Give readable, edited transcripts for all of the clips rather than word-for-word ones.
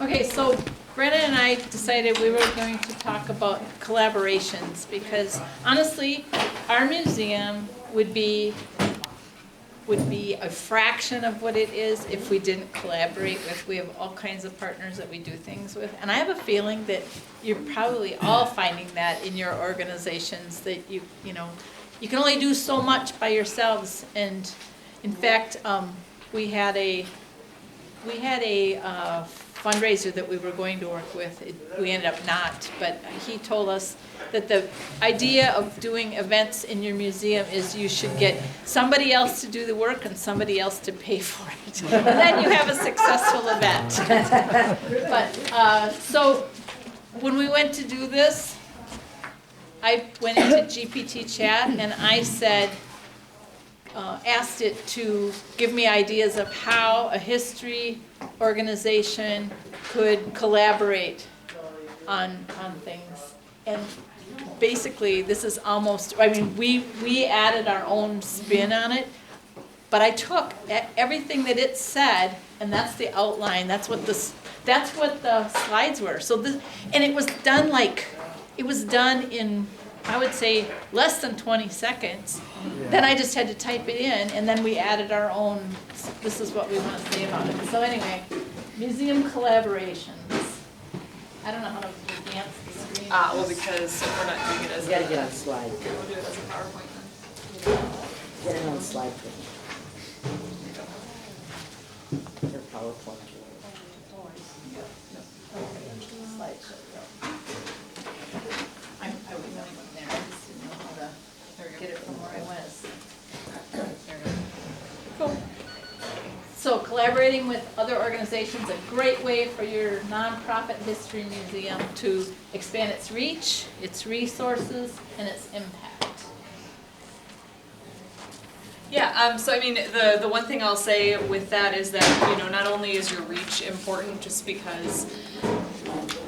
Okay, so Brenna and I decided we were going to talk about collaborations because honestly, our museum would be a fraction of what it is if we didn't collaborate with. We have all kinds of partners that we do things with. And I have a feeling that you're probably all finding that in your organizations, that you know, you can only do so much by yourselves. And in fact, we had a fundraiser that we were going to work with. We ended up not, but he told us that the idea of doing events in your museum is you should get somebody else to do the work and somebody else to pay for it. And then you have a successful event. But, so when we went to do this, I went into GPT chat and I said, asked it to give me ideas of how a history organization could collaborate on things. And basically, this is almost, I mean, we added our own spin on it, but I took everything that it said, and that's the outline, that's what the slides were. So this, and it was done in, I would say, less than 20 seconds. Yeah. Then I just had to type it in, and then we added our own, this is what we want to say about it. So anyway, museum collaborations. I don't know how to advance the screen. Well, because we're not doing it as You gotta get on slide. We'll do it as a PowerPoint then. Get it on slide. Your PowerPoint. I was going there, I just didn't know how to get it from where I was. Cool. So collaborating with other organizations, a great way for your nonprofit history museum to expand its reach, its resources, and its impact. Yeah, so I mean, the one thing I'll say with that is that, you know, not only is your reach important just because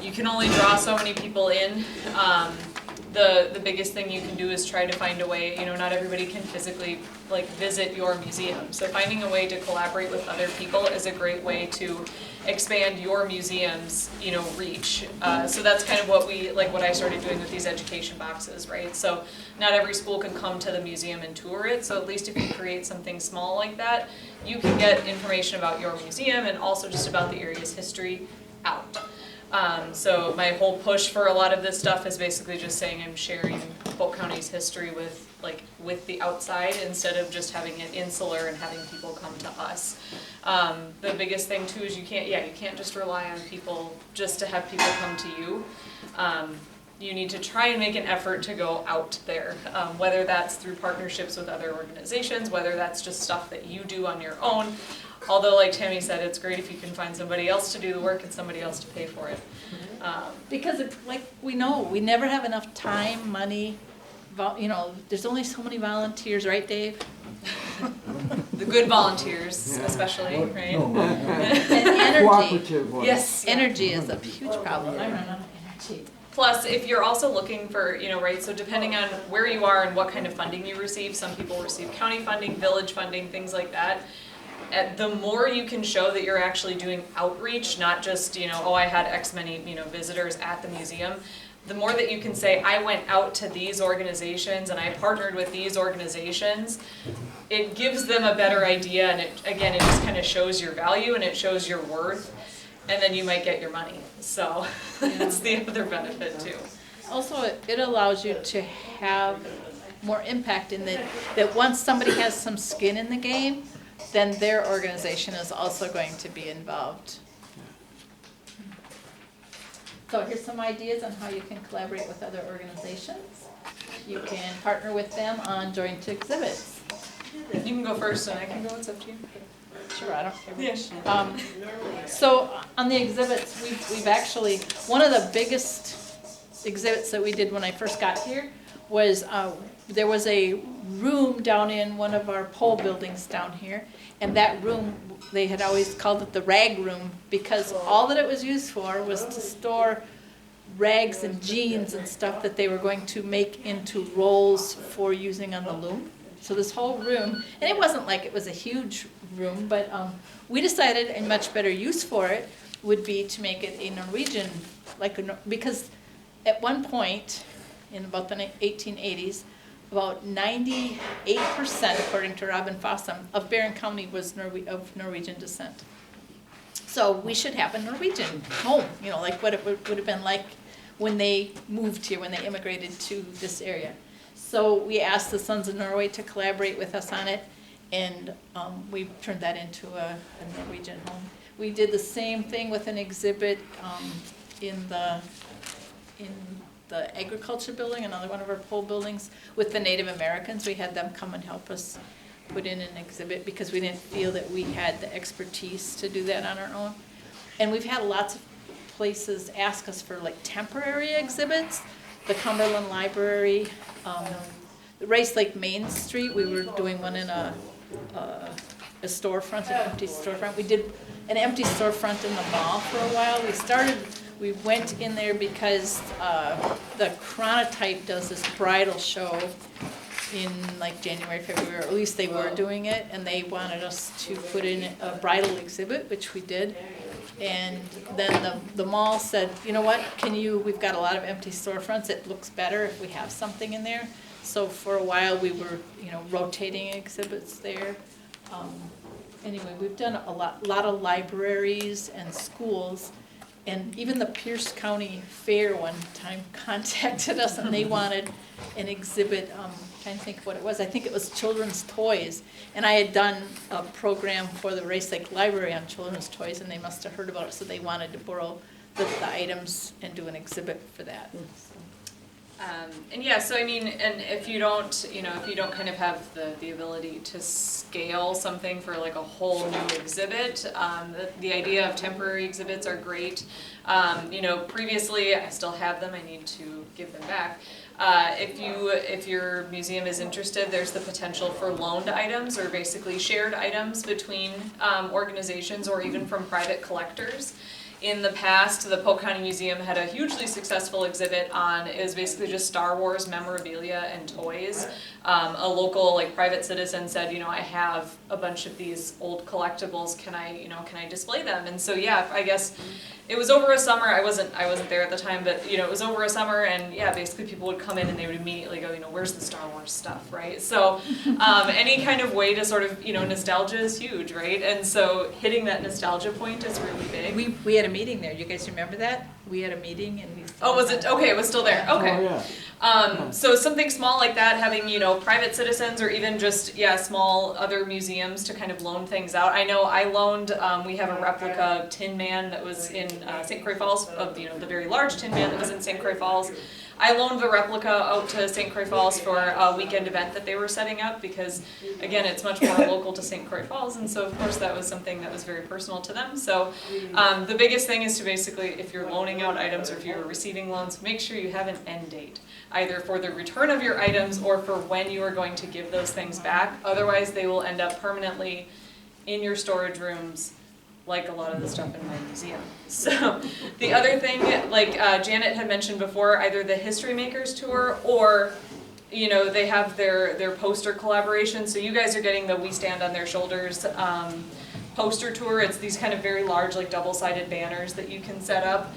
you can only draw so many people in, the biggest thing you can do is try to find a way, you know, not everybody can physically like visit your museum. So finding a way to collaborate with other people is a great way to expand your museum's, you know, reach. So that's kind of what what I started doing with these education boxes, right? So not every school can come to the museum and tour it, so at least if you create something small like that, you can get information about your museum and also just about the area's history out. So my whole push for a lot of this stuff is basically just saying I'm sharing Polk County's history with the outside instead of just having it insular and having people come to us. The biggest thing too is you can't just rely on people just to have people come to you. You need to try and make an effort to go out there, whether that's through partnerships with other organizations, whether that's just stuff that you do on your own. Although, like Tammy said, it's great if you can find somebody else to do the work and somebody else to pay for it. Because it's like we know, we never have enough time, money, you know, there's only so many volunteers, right, Dave? The good volunteers, especially, right? And energy. Cooperative ones. Yes. Energy is a huge problem. I run out of energy. Plus, if you're also looking for, you know, right, so depending on where you are and what kind of funding you receive, some people receive county funding, village funding, things like that. The more you can show that you're actually doing outreach, not just, you know, oh, I had X many, you know, visitors at the museum, the more that you can say, I went out to these organizations and I partnered with these organizations, it gives them a better idea, and it just kind of shows your value and it shows your worth, and then you might get your money. So that's the other benefit too. Also, it allows you to have more impact in that once somebody has some skin in the game, then their organization is also going to be involved. So here's some ideas on how you can collaborate with other organizations. You can partner with them on joint exhibits. You can go first and I can go, it's up to you. Sure, I don't care. Yeah. So on the exhibits, we've actually, one of the biggest exhibits that we did when I first got here was there was a room down in one of our pole buildings down here, and that room, they had always called it the rag room because all that it was used for was to store rags and jeans and stuff that they were going to make into rolls for using on the loom. So this whole room, and it wasn't like it was a huge room, but we decided a much better use for it would be to make it a Norwegian, because at one point, in about the 1880s, about 98%, according to Robin Fossum, of Barron County was of Norwegian descent. So we should have a Norwegian home, like what it would have been like when they moved here, when they immigrated to this area. So we asked the Sons of Norway to collaborate with us on it, and we turned that into a Norwegian home. We did the same thing with an exhibit in the agriculture building, another one of our pole buildings, with the Native Americans. We had them come and help us put in an exhibit because we didn't feel that we had the expertise to do that on our own. And we've had lots of places ask us for like temporary exhibits. The Cumberland Library, the Rice Lake Main Street, we were doing one in a storefront, an empty storefront. We did an empty storefront in the mall for a while. We went in there because the Chronotype does this bridal show in like January, February, or at least they were doing it, and they wanted us to put in a bridal exhibit, which we did. And then the mall said, you know what, we've got a lot of empty storefronts, it looks better if we have something in there. So for a while we were, rotating exhibits there. Anyway, we've done a lot of libraries and schools. And even the Pierce County Fair one time contacted us, and they wanted an exhibit, trying to think of what it was. I think it was children's toys. And I had done a program for the Rice Lake Library on children's toys, and they must have heard about it, so they wanted to borrow the items and do an exhibit for that. And yeah, so I mean, and if you don't kind of have the ability to scale something for like a whole new exhibit, the idea of temporary exhibits are great. Previously, I still have them, I need to give them back. If your museum is interested, there's the potential for loaned items or basically shared items between organizations or even from private collectors. In the past, the Polk County Museum had a hugely successful exhibit it was basically just Star Wars memorabilia and toys. A local private citizen said, I have a bunch of these old collectibles, can I display them? And so yeah, I guess it was over a summer, I wasn't there at the time, but it was over a summer, and yeah, basically people would come in and they would immediately go, where's the Star Wars stuff, right? So any kind of way to sort of, nostalgia is huge, right? And so hitting that nostalgia point is really big. We had a meeting there, you guys remember that? We had a meeting and we... Oh, was it? Okay, it was still there, okay. Oh, yeah. So something small like that, having, private citizens or even just, small other museums to kind of loan things out. I know I loaned, we have a replica Tin Man that was in St. Croix Falls, of the very large Tin Man that was in St. Croix Falls. I loaned the replica out to St. Croix Falls for a weekend event that they were setting up because, again, it's much more local to St. Croix Falls, and so of course that was something that was very personal to them. So the biggest thing is to basically, if you're loaning out items or if you're receiving loans, make sure you have an end date, either for the return of your items or for when you are going to give those things back. Otherwise, they will end up permanently in your storage rooms, like a lot of the stuff in my museum. So the other thing, Janet had mentioned before, either the History Makers Tour or they have their poster collaboration. So you guys are getting the We Stand on Their Shoulders poster tour. It's these kind of very large double-sided banners that you can set up.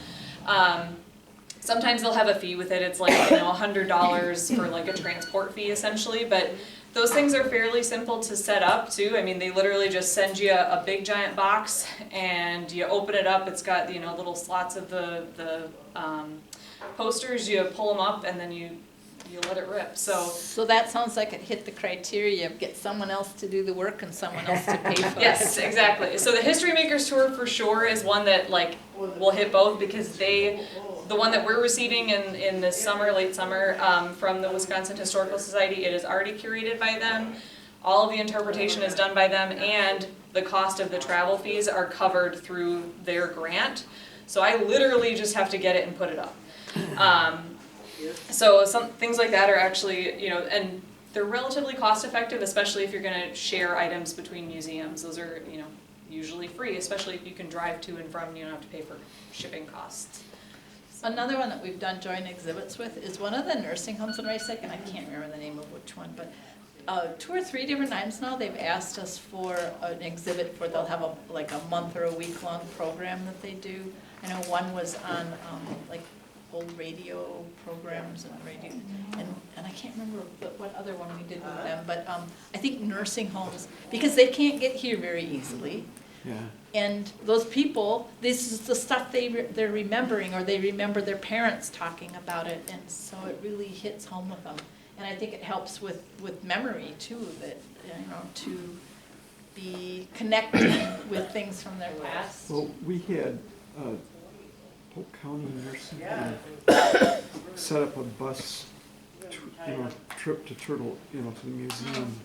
Sometimes they'll have a fee with it. It's $100 for a transport fee essentially, but those things are fairly simple to set up too. I mean, they literally just send you a big giant box and you open it up. It's got little slots of the posters. You pull them up and then you let it rip. So that sounds like it hit the criteria of get someone else to do the work and someone else to pay for it. Yes, exactly. So the History Makers Tour for sure is one that will hit both because the one that we're receiving in this summer, late summer, from the Wisconsin Historical Society, it is already curated by them. All of the interpretation is done by them, and the cost of the travel fees are covered through their grant. So I literally just have to get it and put it up. So some things like that are actually, and they're relatively cost effective, especially if you're going to share items between museums. Those are, usually free, especially if you can drive to and from, you don't have to pay for shipping costs. Another one that we've done joint exhibits with is one of the nursing homes in Rice Lake, and I can't remember the name of which one, but 2 or 3 different times now, they've asked us for an exhibit for, they'll have like a month or a week-long program that they do. I know one was on, like, old radio programs and radio, and I can't remember what other one we did with them, but, I think nursing homes, because they can't get here very easily. Yeah. And those people, this is the stuff they're remembering, or they remember their parents talking about it, and so it really hits home with them. And I think it helps with memory too, that, you know, to be connected with things from their past. Well, we had Polk County Nursing Home set up a bus, trip to Turtle, to the museum.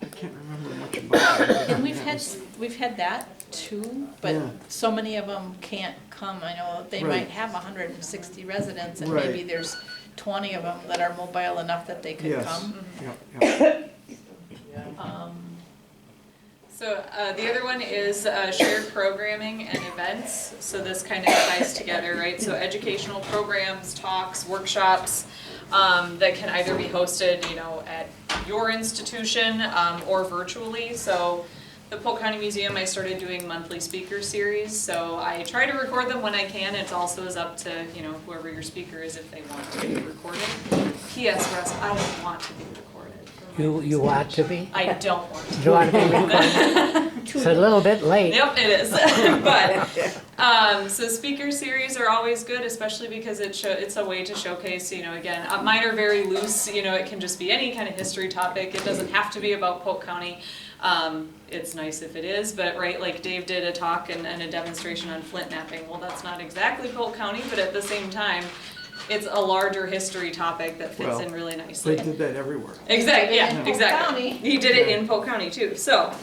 I can't remember much about it. And we've had that too, but Yeah. so many of them can't come. I know they Right. might have 160 residents, and Right. maybe there's 20 of them that are mobile enough that they could Yes. come. Yeah. So the other one is shared programming and events. So this kind of ties together, right? So educational programs, talks, workshops that can either be hosted, at your institution or virtually. So the Polk County Museum, I started doing monthly speaker series. So I try to record them when I can. It also is up to whoever your speaker is if they want to be recorded. P.S. Russ, I don't want to be recorded. You want to be? I don't want to. You want to be recorded? It's a little bit late. Yep, it is. But so speaker series are always good, especially because it's a way to showcase. Again, mine are very loose. It can just be any kind of history topic. It doesn't have to be about Polk County. It's nice if it is, but right, like Dave did a talk and a demonstration on flint napping. Well, that's not exactly Polk County, but at the same time, it's a larger history topic that fits in really nicely. They did that everywhere. Exactly, in yeah, Polk exactly. County. He did it in Polk County too, so.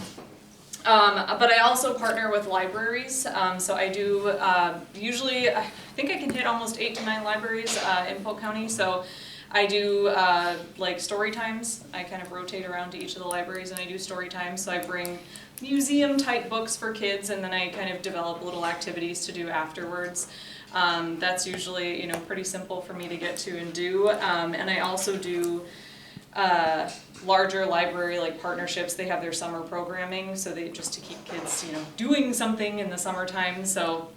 But I also partner with libraries, so I do, usually, I think I can hit almost 8 to 9 libraries in Polk County, so I do like story times. I kind of rotate around to each of the libraries and I do story times, so I bring museum type books for kids and then I kind of develop little activities to do afterwards. That's usually, pretty simple for me to get to and do, and I also do larger library like partnerships. They have their summer programming, so they just to keep kids, doing something in the summertime. So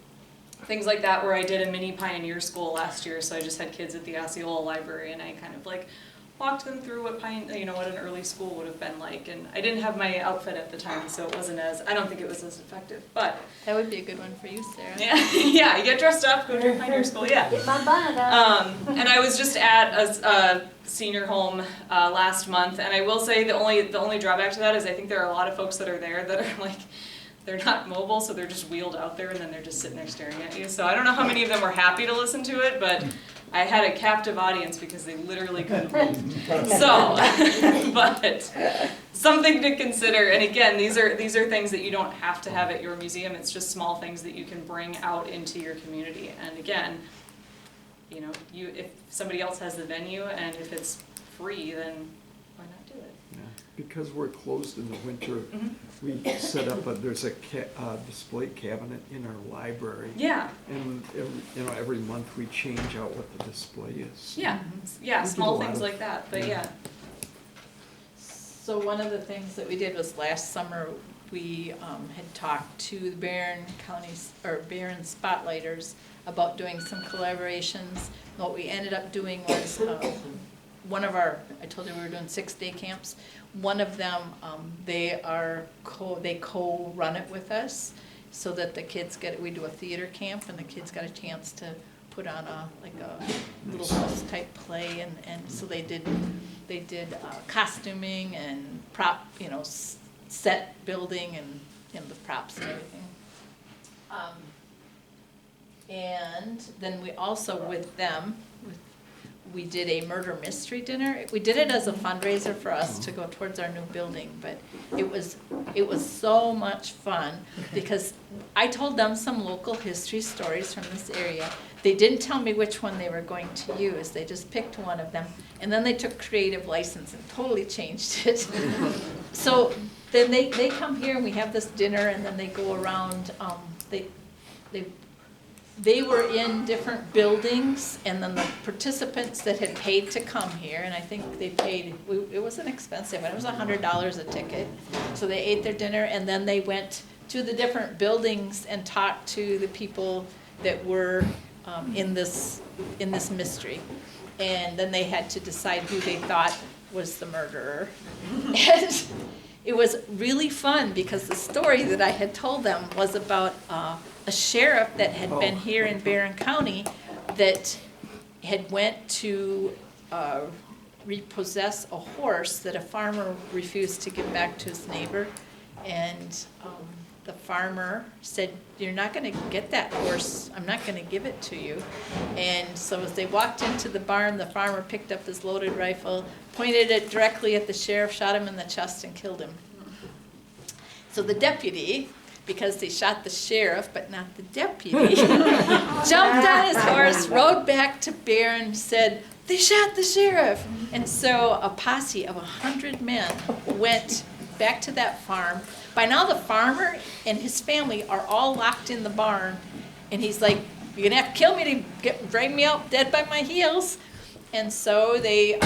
things like that, where I did a mini pioneer school last year. So I just had kids at the Osceola Library, and I kind of like walked them through what what an early school would have been like. And I didn't have my outfit at the time, so it wasn't I don't think it was as effective. But That would be a good one for you, Sarah. yeah, you get dressed up, go to pioneer school, yeah. Get my bonnet on. And I was just at a senior home last month, and I will say the only drawback to that is I think there are a lot of folks that are there that are like, they're not mobile, so they're just wheeled out there and then they're just sitting there staring at you. So I don't know how many of them were happy to listen to it, but I had a captive audience because they literally couldn't move. So, but something to consider. And again, these are things that you don't have to have at your museum. It's just small things that you can bring out into your community. And again, if somebody else has the venue and if it's free, then why not do it? Yeah. Because we're closed in the winter, we set up there's a display cabinet in our library. Yeah. And every month we change out what the display is. Yeah. Yeah. We did Small a lot things of- like that. But yeah. So one of the things that we did was last summer, we had talked to the Barron Spotlighters about doing some collaborations. What we ended up doing was I told you we were doing 6-day camps. One of them, they co-run it with us, so that the kids we do a theater camp, and the kids got a chance to put on a little house type play, and so they did costuming and prop, set building and the props and everything. And then we also with them, we did a murder mystery dinner. We did it as a fundraiser for us to go towards our new building, but it was so much fun because I told them some local history stories from this area. They didn't tell me which one they were going to use. They just picked one of them, and then they took creative license and totally changed it. So then they come here and we have this dinner, and then they go around. They they were in different buildings, and then the participants that had paid to come here, and I think they paid, it wasn't expensive, it was $100 a ticket. So they ate their dinner, and then they went to the different buildings and talked to the people that were in this mystery. And then they had to decide who they thought was the murderer. And it was really fun, because the story that I had told them was about a sheriff that had been here in Barron County that had went to repossess a horse that a farmer refused to give back to his neighbor. And the farmer said, "You're not gonna get that horse, I'm not gonna give it to you." And so as they walked into the barn, the farmer picked up his loaded rifle, pointed it directly at the sheriff, shot him in the chest, and killed him. So the deputy, because they shot the sheriff but not the deputy, jumped on his horse, rode back to Barron, said, "They shot the sheriff." And so a posse of 100 men went back to that farm. By now the farmer and his family are all locked in the barn, and he's like, "You're gonna have to kill me to drag me out dead by my heels." And so they,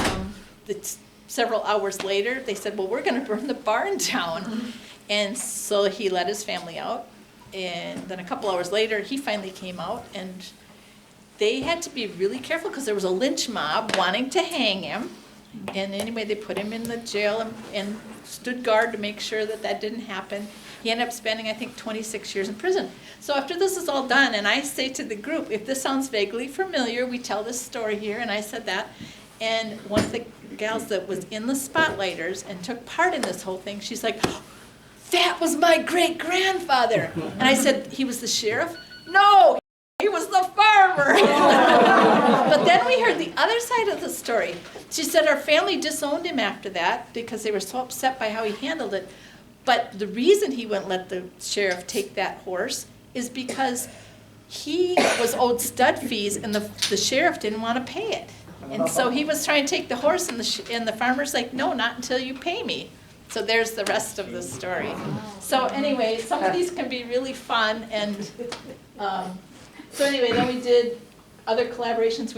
several hours later, they said, "Well, we're gonna burn the barn down." And so he let his family out, and then a couple hours later, he finally came out, and they had to be really careful because there was a lynch mob wanting to hang him. And anyway, they put him in the jail and stood guard to make sure that that didn't happen. He ended up spending, I think, 26 years in prison. So after this is all done, and I say to the group, if this sounds vaguely familiar, we tell this story here, and I said that. And one of the gals that was in the Spotlighters and took part in this whole thing, she's like, "That was my great-grandfather." And I said, "He was the sheriff?" "No, he was the farmer." But then we heard the other side of the story. She said our family disowned him after that because they were so upset by how he handled it. But the reason he wouldn't let the sheriff take that horse is because he was owed stud fees, and the sheriff didn't want to pay it. And so he was trying to take the horse, and the farmer's like, "No, not until you pay me." So there's the rest of the story. So anyway, some of these can be really fun, and so anyway, then we did other collaborations.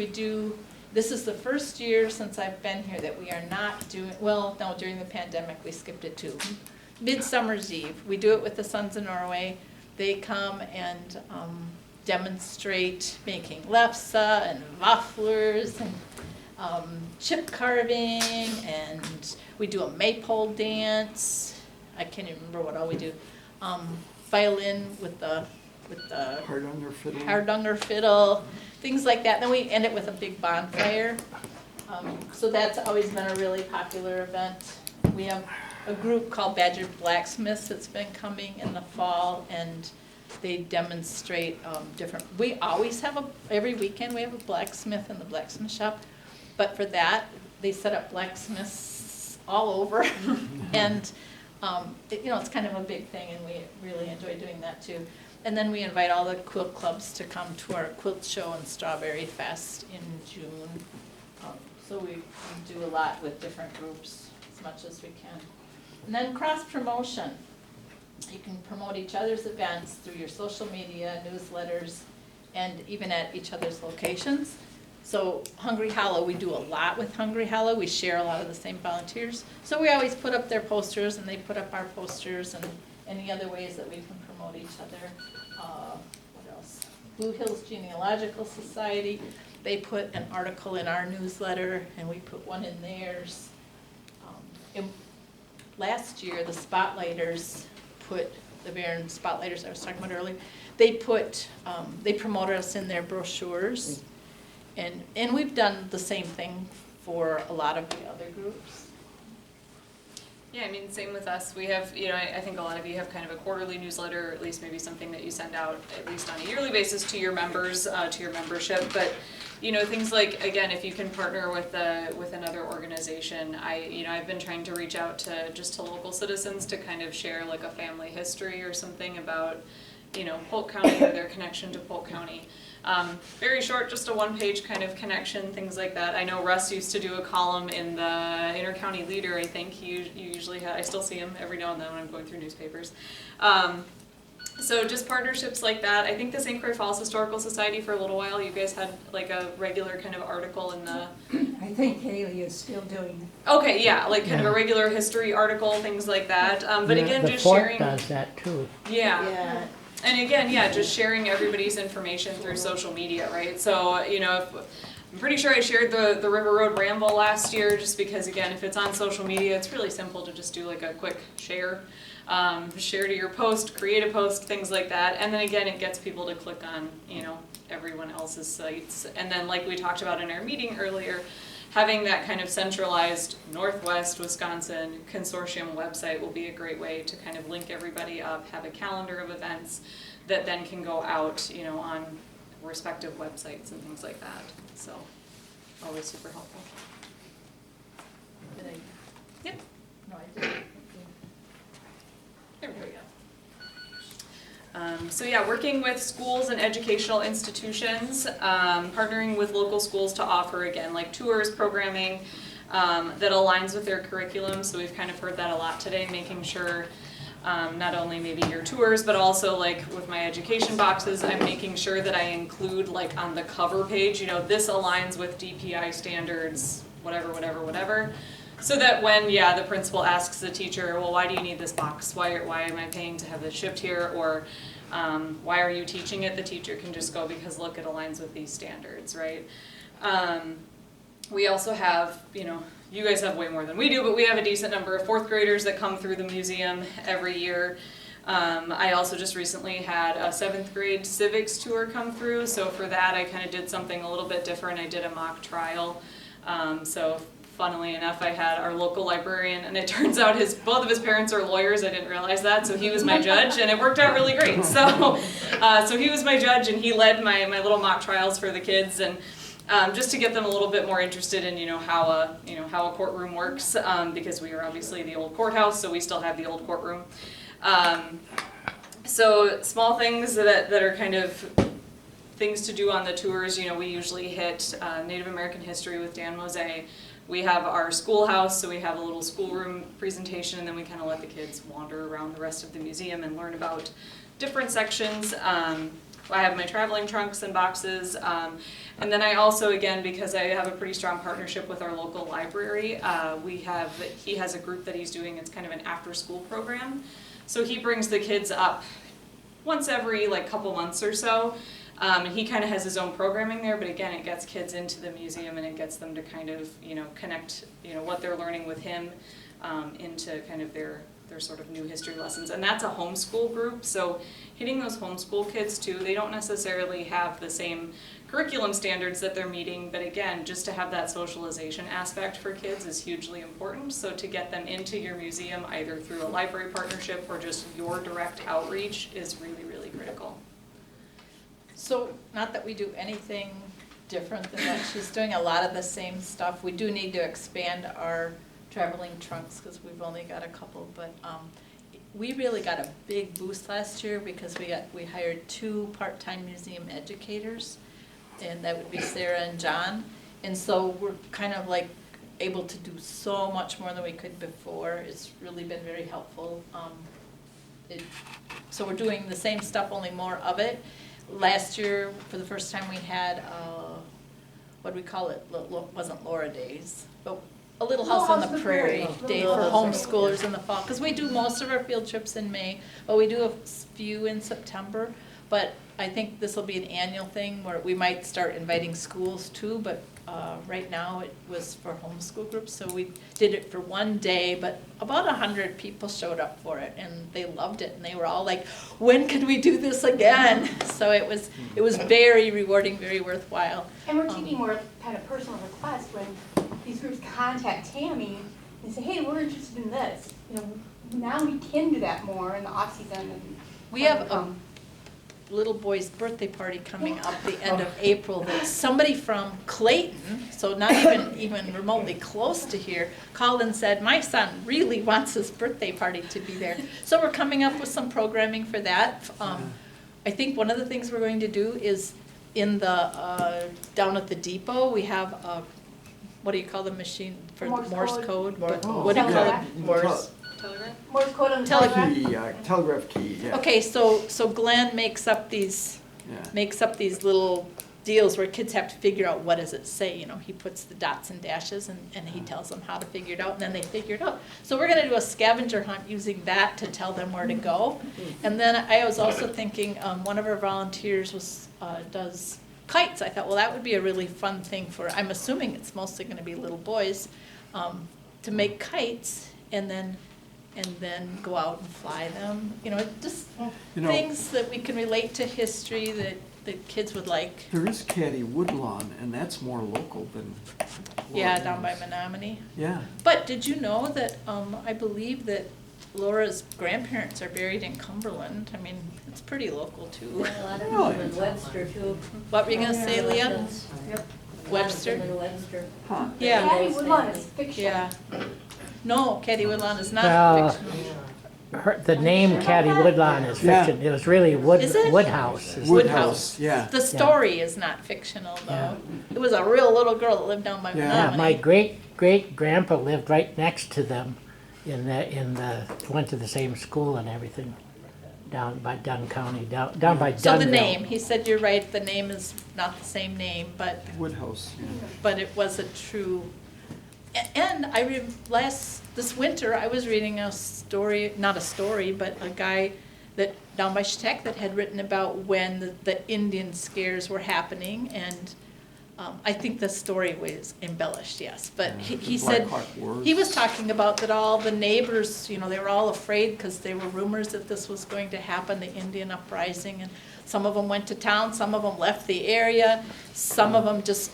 This is the first year since I've been here that we are not doing, well, no, during the pandemic we skipped it too. Midsummer's Eve, we do it with the Sons of Norway. They come and demonstrate making lefse and wafflers and chip carving, and we do a maypole dance. I can't even remember what all we do. Violin with the Hardanger fiddle, things like that. Then we end it with a big bonfire. So that's always been a really popular event. We have a group called Badger Blacksmiths that's been coming in the fall, and they demonstrate we always have every weekend we have a blacksmith in the blacksmith shop, but for that they set up blacksmiths all over. And it's kind of a big thing, and we really enjoy doing that too. And then we invite all the quilt clubs to come to our quilt show and Strawberry Fest in June. So we do a lot with different groups as much as we can. And then cross promotion. You can promote each other's events through your social media, newsletters, and even at each other's locations. So Hungry Hollow, we do a lot with Hungry Hollow. We share a lot of the same volunteers. So we always put up their posters, and they put up our posters, and any other ways that we can promote each other. What else? Blue Hills Genealogical Society, they put an article in our newsletter, and we put one in theirs. Last year, the Spotlighters put, the Barron Spotlighters I was talking about earlier, they promoted us in their brochures. And we've done the same thing for a lot of the other groups. Yeah, I mean, same with us. We have, I think a lot of you have kind of a quarterly newsletter, or at least maybe something that you send out at least on a yearly basis to your members, to your membership. But, things like, again, if you can partner with another organization, I've been trying to reach out to local citizens to kind of share like a family history or something about, Polk County or their connection to Polk County. Very short, just a one-page kind of connection, things like that. I know Russ used to do a column in the Inter-County Leader, I think. He usually I still see him every now and then when I'm going through newspapers. So just partnerships like that. I think the St. Croix Falls Historical Society for a little while, you guys had like a regular kind of article in the, I think Haley is still doing it. okay, yeah, like kind of Yeah. a regular history article, things like that. But The- again, the just fort sharing. does that too. Yeah. And again, yeah, just sharing everybody's information through social media, right? So, you know, I'm pretty sure I shared the River Road Ramble last year, just because again, if it's on social media, it's really simple to just do like a quick share. Share to your post, create a post, things like that. And then again, it gets people to click on, you know, everyone else's sites. And then like we talked about in our meeting earlier, having that kind of centralized Northwest Wisconsin consortium website will be a great way to kind of link everybody up, have a calendar of events that then can go out, you know, on respective websites and things like that. So, always super helpful. Did I- Yep. No, I didn't. There we go. So yeah, working with schools and educational institutions, partnering with local schools to offer, again, like tours, programming that aligns with their curriculum. So we've kind of heard that a lot today, making sure not only maybe your tours, but also like with my education boxes, I'm making sure that I include like on the cover page, you know, this aligns with DPI standards, whatever, whatever, whatever. So that when, yeah, the principal asks the teacher, well, why do you need this box? Why am I paying to have this shipped here? Or why are you teaching it? The teacher can just go, because look, it aligns with these standards, right? We also have, you know, you guys have way more than we do, but we have a decent number of fourth graders that come through the museum every year. I also just recently had a 7th grade civics tour come through. So for that, I kind of did something a little bit different. I did a mock trial. So funnily enough, I had our local librarian, and it turns out both of his parents are lawyers. I didn't realize that, so he was my judge, and it worked out really great. So, so he was my judge, and he led my little mock trials for the kids, and just to get them a little bit more interested in, you know, how a courtroom works, because we are obviously the old courthouse, so we still have the old courtroom. So small things that are kind of things to do on the tours. You know, we usually hit Native American history with Dan Mosé. We have our schoolhouse, so we have a little schoolroom presentation, and then we kind of let the kids wander around the rest of the museum and learn about different sections. I have my traveling trunks and boxes, and then I also, again, because I have a pretty strong partnership with our local library, he has a group that he's doing. It's kind of an after-school program, so he brings the kids up once every like couple months or so. And he kind of has his own programming there, but again, it gets kids into the museum, and it gets them to kind of, you know, connect, you know, what they're learning with him into kind of their sort of new history lessons. And that's a homeschool group, so hitting those homeschool kids too, they don't necessarily have the same curriculum standards that they're meeting, but again, just to have that socialization aspect for kids is hugely important. So to get them into your museum, either through a library partnership or just your direct outreach, is really, really critical. So, not that we do anything different than what she's doing, a lot of the same stuff. We do need to expand our traveling trunks, because we've only got a couple, but we really got a big boost last year, because we hired 2 part-time museum educators, and that would be Sarah and John. And so we're kind of like able to do so much more than we could before. It's really been very helpful. So we're doing the same stuff, only more of it. Last year, for the first time, we had, what do we call it? Wasn't Laura Days, but a Little House on the Prairie Day for homeschoolers in the fall. Because we do most of our field trips in May, but we do a few in September. But I think this will be an annual thing where we might start inviting schools too, but right now it was for homeschool groups. So we did it for one day, but about 100 people showed up for it, and they loved it, and they were all like, when can we do this again? So it was very rewarding, very worthwhile. And we're taking more kind of personal requests when these groups contact Tammy and say, hey, we're interested in this. You know, now we can do that more in the off season. And We have a little boy's birthday party coming up the end of April that somebody from Clayton, so not even remotely close to here, called and said, my son really wants his birthday party to be there. So we're coming up with some programming for that. I think one of the things we're going to do is in the, down at the depot, we have a, what do you call the machine for Morse code? What do you call it? Morse. Telegram? Morse code on the Tele- telegraph? Key, telegraph key, yeah. Okay, so Glenn makes up these little deals where kids have to figure out what does it say, you know, he puts the dots and dashes and he tells them how to figure it out, and then they figure it out. So we're gonna do a scavenger hunt using that to tell them where to go. And then I was also thinking, one of our volunteers does kites. I thought, well, that would be a really fun thing for, I'm assuming it's mostly gonna be little boys, to make kites and then go out and fly them, you know, just things that we can relate to history that kids would like. There is Caddy Woodlawn, and that's more local than. Yeah, down by Menominee. Yeah. But did you know that, I believe that Laura's grandparents are buried in Cumberland? I mean, it's pretty local too. A lot of people in Webster too. What were you gonna say, Leah? Yep. Webster? In Webster. Huh. Yeah, Patty Woodlawn is fiction. yeah. No, Caddy Woodlawn is not Well, fictional. The name Caddy Woodlawn is Yeah. fiction. It was really Is it? Woodhouse. Woodhouse, yeah. The story is not fictional though. It was a real little girl that lived down by Yeah. Yeah, my Menominee. great grandpa lived right next to them went to the same school and everything down by Dunn County, down by Dunville. So the name, he said you're right, the name is not the same name, but Woodhouse, yeah. but it was a true, and this winter, I was reading a story, not a story, but a guy that, down by Chetek, that had written about when the Indian scares were happening, and I think the story was embellished, yes, but Yeah, he the said, Black Hawk Wars. he was talking about that all the neighbors, you know, they were all afraid because there were rumors that this was going to happen, the Indian uprising, and some of them went to town, some of them left the area, some of them just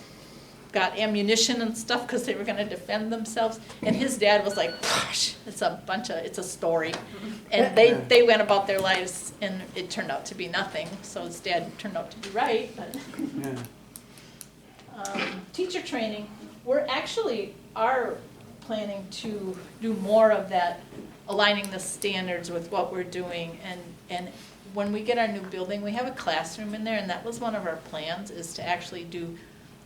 got ammunition and stuff because they were gonna defend themselves, and his dad was like, gosh, it's a story. And they went about their lives and it turned out to be nothing, so his dad turned out to be right, but. Yeah. Teacher training, are planning to do more of that, aligning the standards with what we're doing, and when we get our new building, we have a classroom in there, and that was one of our plans, is to actually do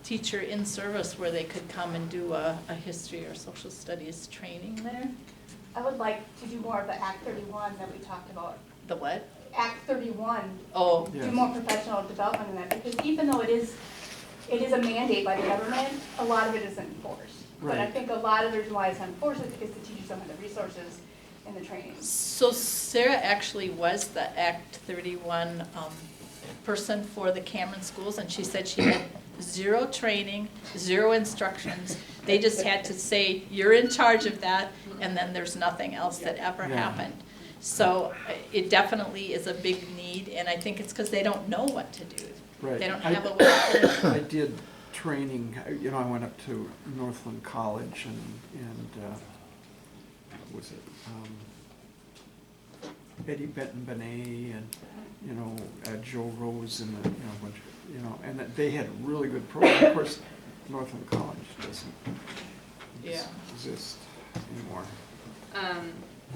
teacher in service where they could come and do a history or social studies training there. I would like to do more of the Act 31 that we talked about. The what? Act 31, Oh, Yes. do more professional development in that, because even though it is a mandate by the government, a lot of it isn't enforced. But I Right. think a lot of the reason why it's not enforced is because the teachers don't have the resources and the training. so Sarah actually was the Act 31 person for the Cameron schools, and she said she had zero training, zero instructions. They just had to say, you're in charge of that, and then there's nothing else that ever Yeah. happened. So it definitely is a big need, and I think it's because they don't know what to do. Right. They don't have a way. I did training, you know, I went up to Northland College and what was it? Eddie Benton Benet and, you know, Joe Rose and, and they had a really good program. Of course, Northland College doesn't exist anymore.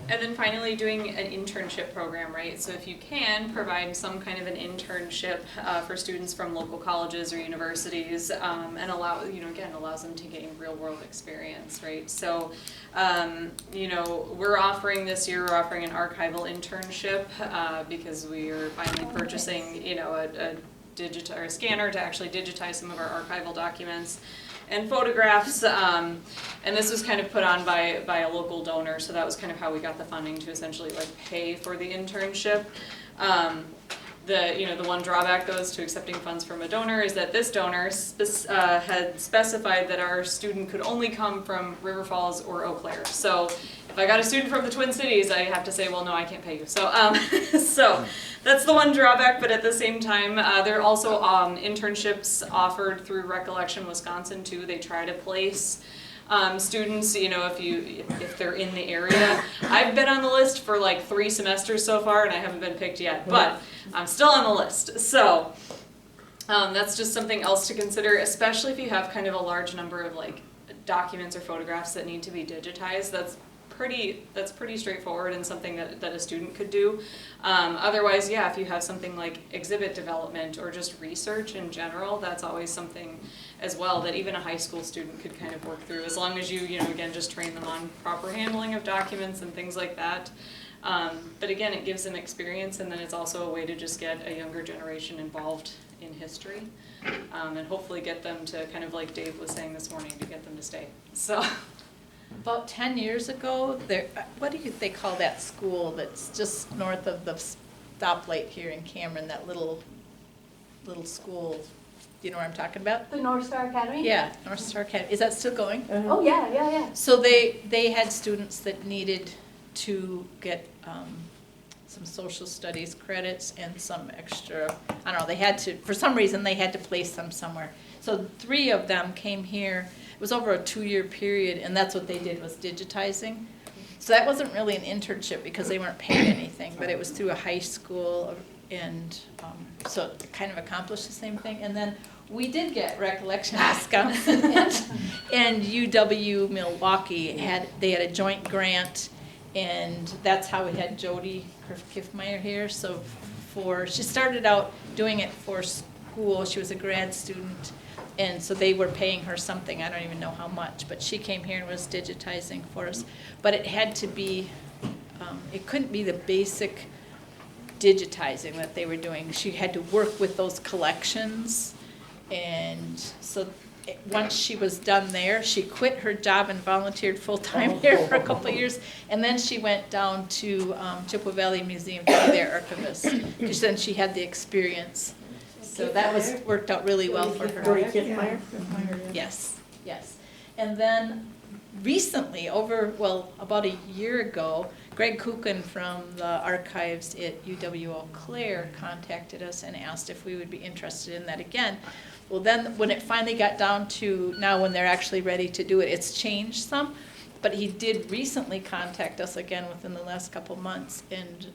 And then finally, doing an internship program, right? So if you can, provide some kind of an internship for students from local colleges or universities, and allows them to gain real world experience, right? So, we're offering this year, we're offering an archival internship because we are finally purchasing, a scanner to actually digitize some of our archival documents and photographs, and this was kind of put on by a local donor, so that was kind of how we got the funding to essentially pay for the internship. The one drawback though is to accepting funds from a donor is that this donor had specified that our student could only come from River Falls or Eau Claire. So if I got a student from the Twin Cities, I have to say, well, no, I can't pay you. So so that's the one drawback, but at the same time, there are also internships offered through Recollection Wisconsin too. They try to place students, if they're in the area. I've been on the list for 3 semesters so far, and I haven't been picked yet, but I'm still on the list. So that's just something else to consider, especially if you have kind of a large number of documents or photographs that need to be digitized. That's pretty straightforward and something that a student could do. Otherwise, if you have something like exhibit development or just research in general, that's always something as well that even a high school student could kind of work through, as long as you know, again, just train them on proper handling of documents and things like that. But again, it gives them experience, and then it's also a way to just get a younger generation involved in history, and hopefully get them to, kind of like Dave was saying this morning, to get them to stay. So. About 10 years ago, there, what do they call that school that's just north of the stoplight here in Cameron, that little school? Do you know what I'm talking about? The North Star Academy? Yeah, North Star Academy. Is that still going? Oh, yeah. So they had students that needed to get some social studies credits and some extra, I don't know, they had to, for some reason, they had to place them somewhere. So 3 of them came here. It was over a 2-year period, and that's what they did, was digitizing. So that wasn't really an internship because they weren't paid anything, but it was through a high school, and so it kind of accomplished the same thing. And then we did get Recollection Wisconsin and UW Milwaukee they had a joint grant, and that's how we had Jody Kiffmeyer here. So she started out doing it for school. She was a grad student, and so they were paying her something, I don't even know how much, but she came here and was digitizing for us. But it had to be, it couldn't be the basic digitizing that they were doing. She had to work with those collections, and so once she was done there, she quit her job and volunteered full-time here for a couple of years, and then she went down to Chippewa Valley Museum to be their archivist, because then she had the experience. So that worked out really well for her. Yes. And then recently, about a year ago, Greg Kukin from the archives at UW Eau Claire contacted us and asked if we would be interested in that again. Well, then when it finally got down to now when they're actually ready to do it, it's changed some. But he did recently contact us again within the last couple months, and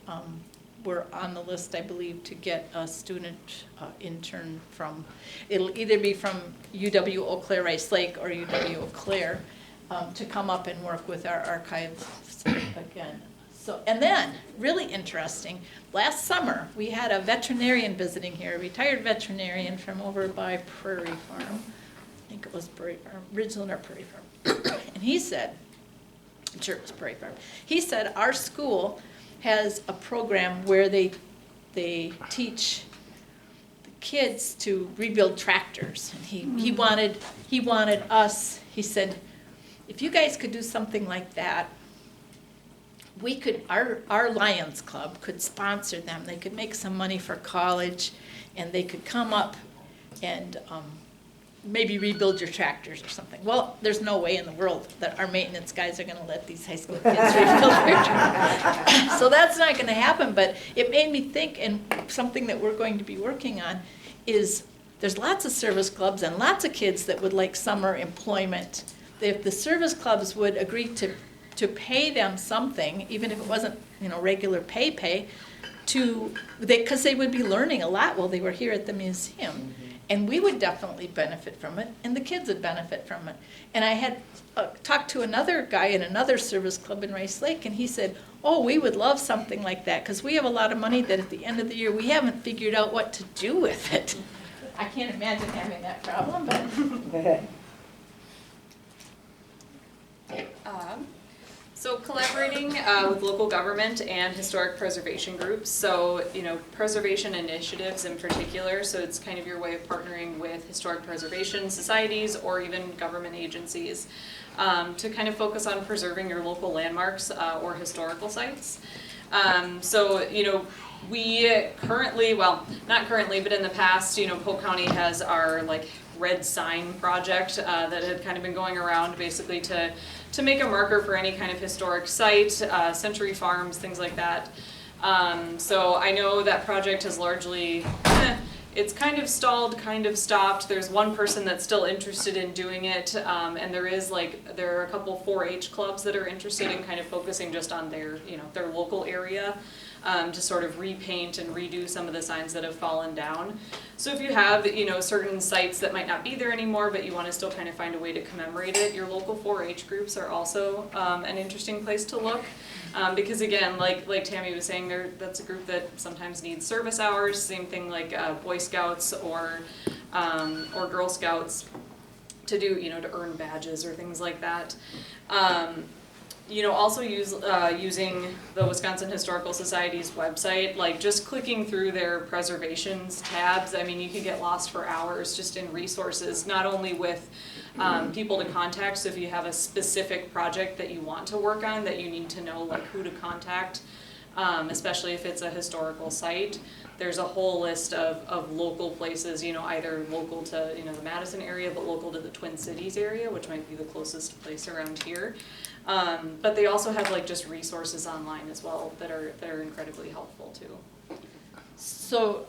we're on the list, I believe, to get a student intern from, it'll either be from UW Eau Claire Rice Lake or UW Eau Claire, to come up and work with our archives again. So, and then, really interesting, last summer, we had a veterinarian visiting here, a retired veterinarian from over by Prairie Farm. I think it was Prairie Farm, Ridgeland or Prairie Farm. And he said, I'm sure it was Prairie Farm, he said our school has a program where they teach the kids to rebuild tractors. And he wanted us, he said, if you guys could do something like that, we could, our Lions Club could sponsor them. They could make some money for college, and they could come up and maybe rebuild your tractors or something. Well, there's no way in the world that our maintenance guys are going to let these high school kids rebuild their tractors. So that's not going to happen, but it made me think, and something that we're going to be working on is there's lots of service clubs and lots of kids that would like summer employment. If the service clubs would agree to pay them something, even if it wasn't, regular pay, because they would be learning a lot while they were here at the museum. And we would definitely benefit from it, and the kids would benefit from it. And I had talked to another guy in another service club in Rice Lake, and he said, oh, we would love something like that, because we have a lot of money that at the end of the year, we haven't figured out what to do with it. I can't imagine having that problem, but... So collaborating with local government and historic preservation groups, so preservation initiatives in particular, so it's kind of your way of partnering with historic preservation societies or even government agencies to kind of focus on preserving your local landmarks or historical sites. We currently, well, not currently, but in the past, Polk County has our red sign project that had kind of been going around basically to make a marker for any kind of historic site, century farms, things like that. So I know that project has largely, it's kind of stalled, kind of stopped. There's one person that's still interested in doing it, and there are a couple 4-H clubs that are interested in kind of focusing just on their local area. To sort of repaint and redo some of the signs that have fallen down. So if you have, certain sites that might not be there anymore, but you want to still kind of find a way to commemorate it, your local 4-H groups are also an interesting place to look. Because again, like Tammy was saying, that's a group that sometimes needs service hours, same thing like Boy Scouts or Girl Scouts. to do, to earn badges or things like that. Also using the Wisconsin Historical Society's website, like just clicking through their preservations tabs. I mean, you can get lost for hours just in resources, not only with people to contact, so if you have a specific project that you want to work on that you need to know like who to contact, especially if it's a historical site. There's a whole list of local places, either local to, the Madison area, but local to the Twin Cities area, which might be the closest place around here. But they also have like just resources online as well that are incredibly helpful too. So,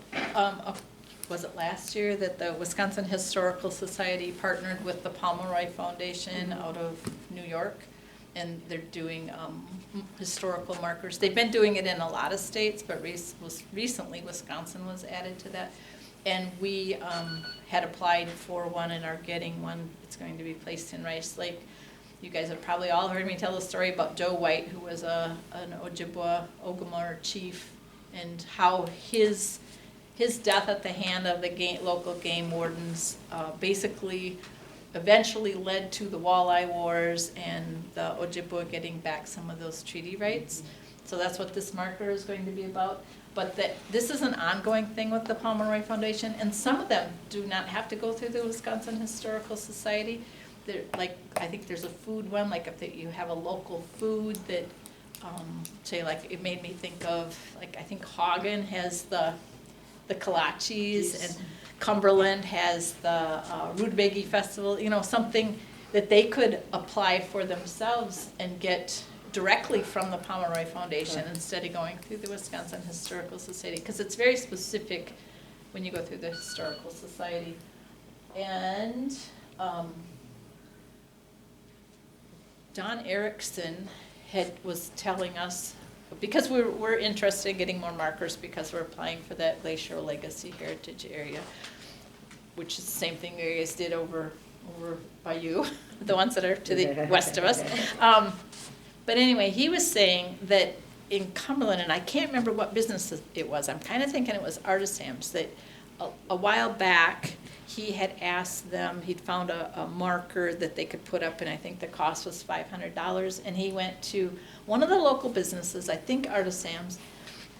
was it last year that the Wisconsin Historical Society partnered with the Pomeroy Foundation out of New York? And they're doing historical markers. They've been doing it in a lot of states, but recently Wisconsin was added to that. And we had applied for one and are getting one. It's going to be placed in Rice Lake. You guys have probably all heard me tell the story about Joe White, who was an Ojibwa Ogumar chief, and how his death at the hand of the local game wardens basically eventually led to the Walleye Wars and the Ojibwa getting back some of those treaty rights. So that's what this marker is going to be about. But this is an ongoing thing with the Pomeroy Foundation, and some of them do not have to go through the Wisconsin Historical Society. I think there's a food one, like if you have a local food that, say like, it made me think of, like I think Hagen has the kolaches, and Cumberland has the Rudbegi Festival, something that they could apply for themselves and get directly from the Pomeroy Foundation instead of going through the Wisconsin Historical Society, because it's very specific when you go through the Historical Society. And Don Erickson was telling us, because we're interested in getting more markers because we're applying for that Glacial Legacy Heritage Area, which is the same thing you guys did over by you, the ones that are to the west of us. But anyway, he was saying that in Cumberland, and I can't remember what business it was, I'm kind of thinking it was Artisans, that a while back he had asked them, he'd found a marker that they could put up, and I think the cost was $500, and he went to one of the local businesses, I think Artisans,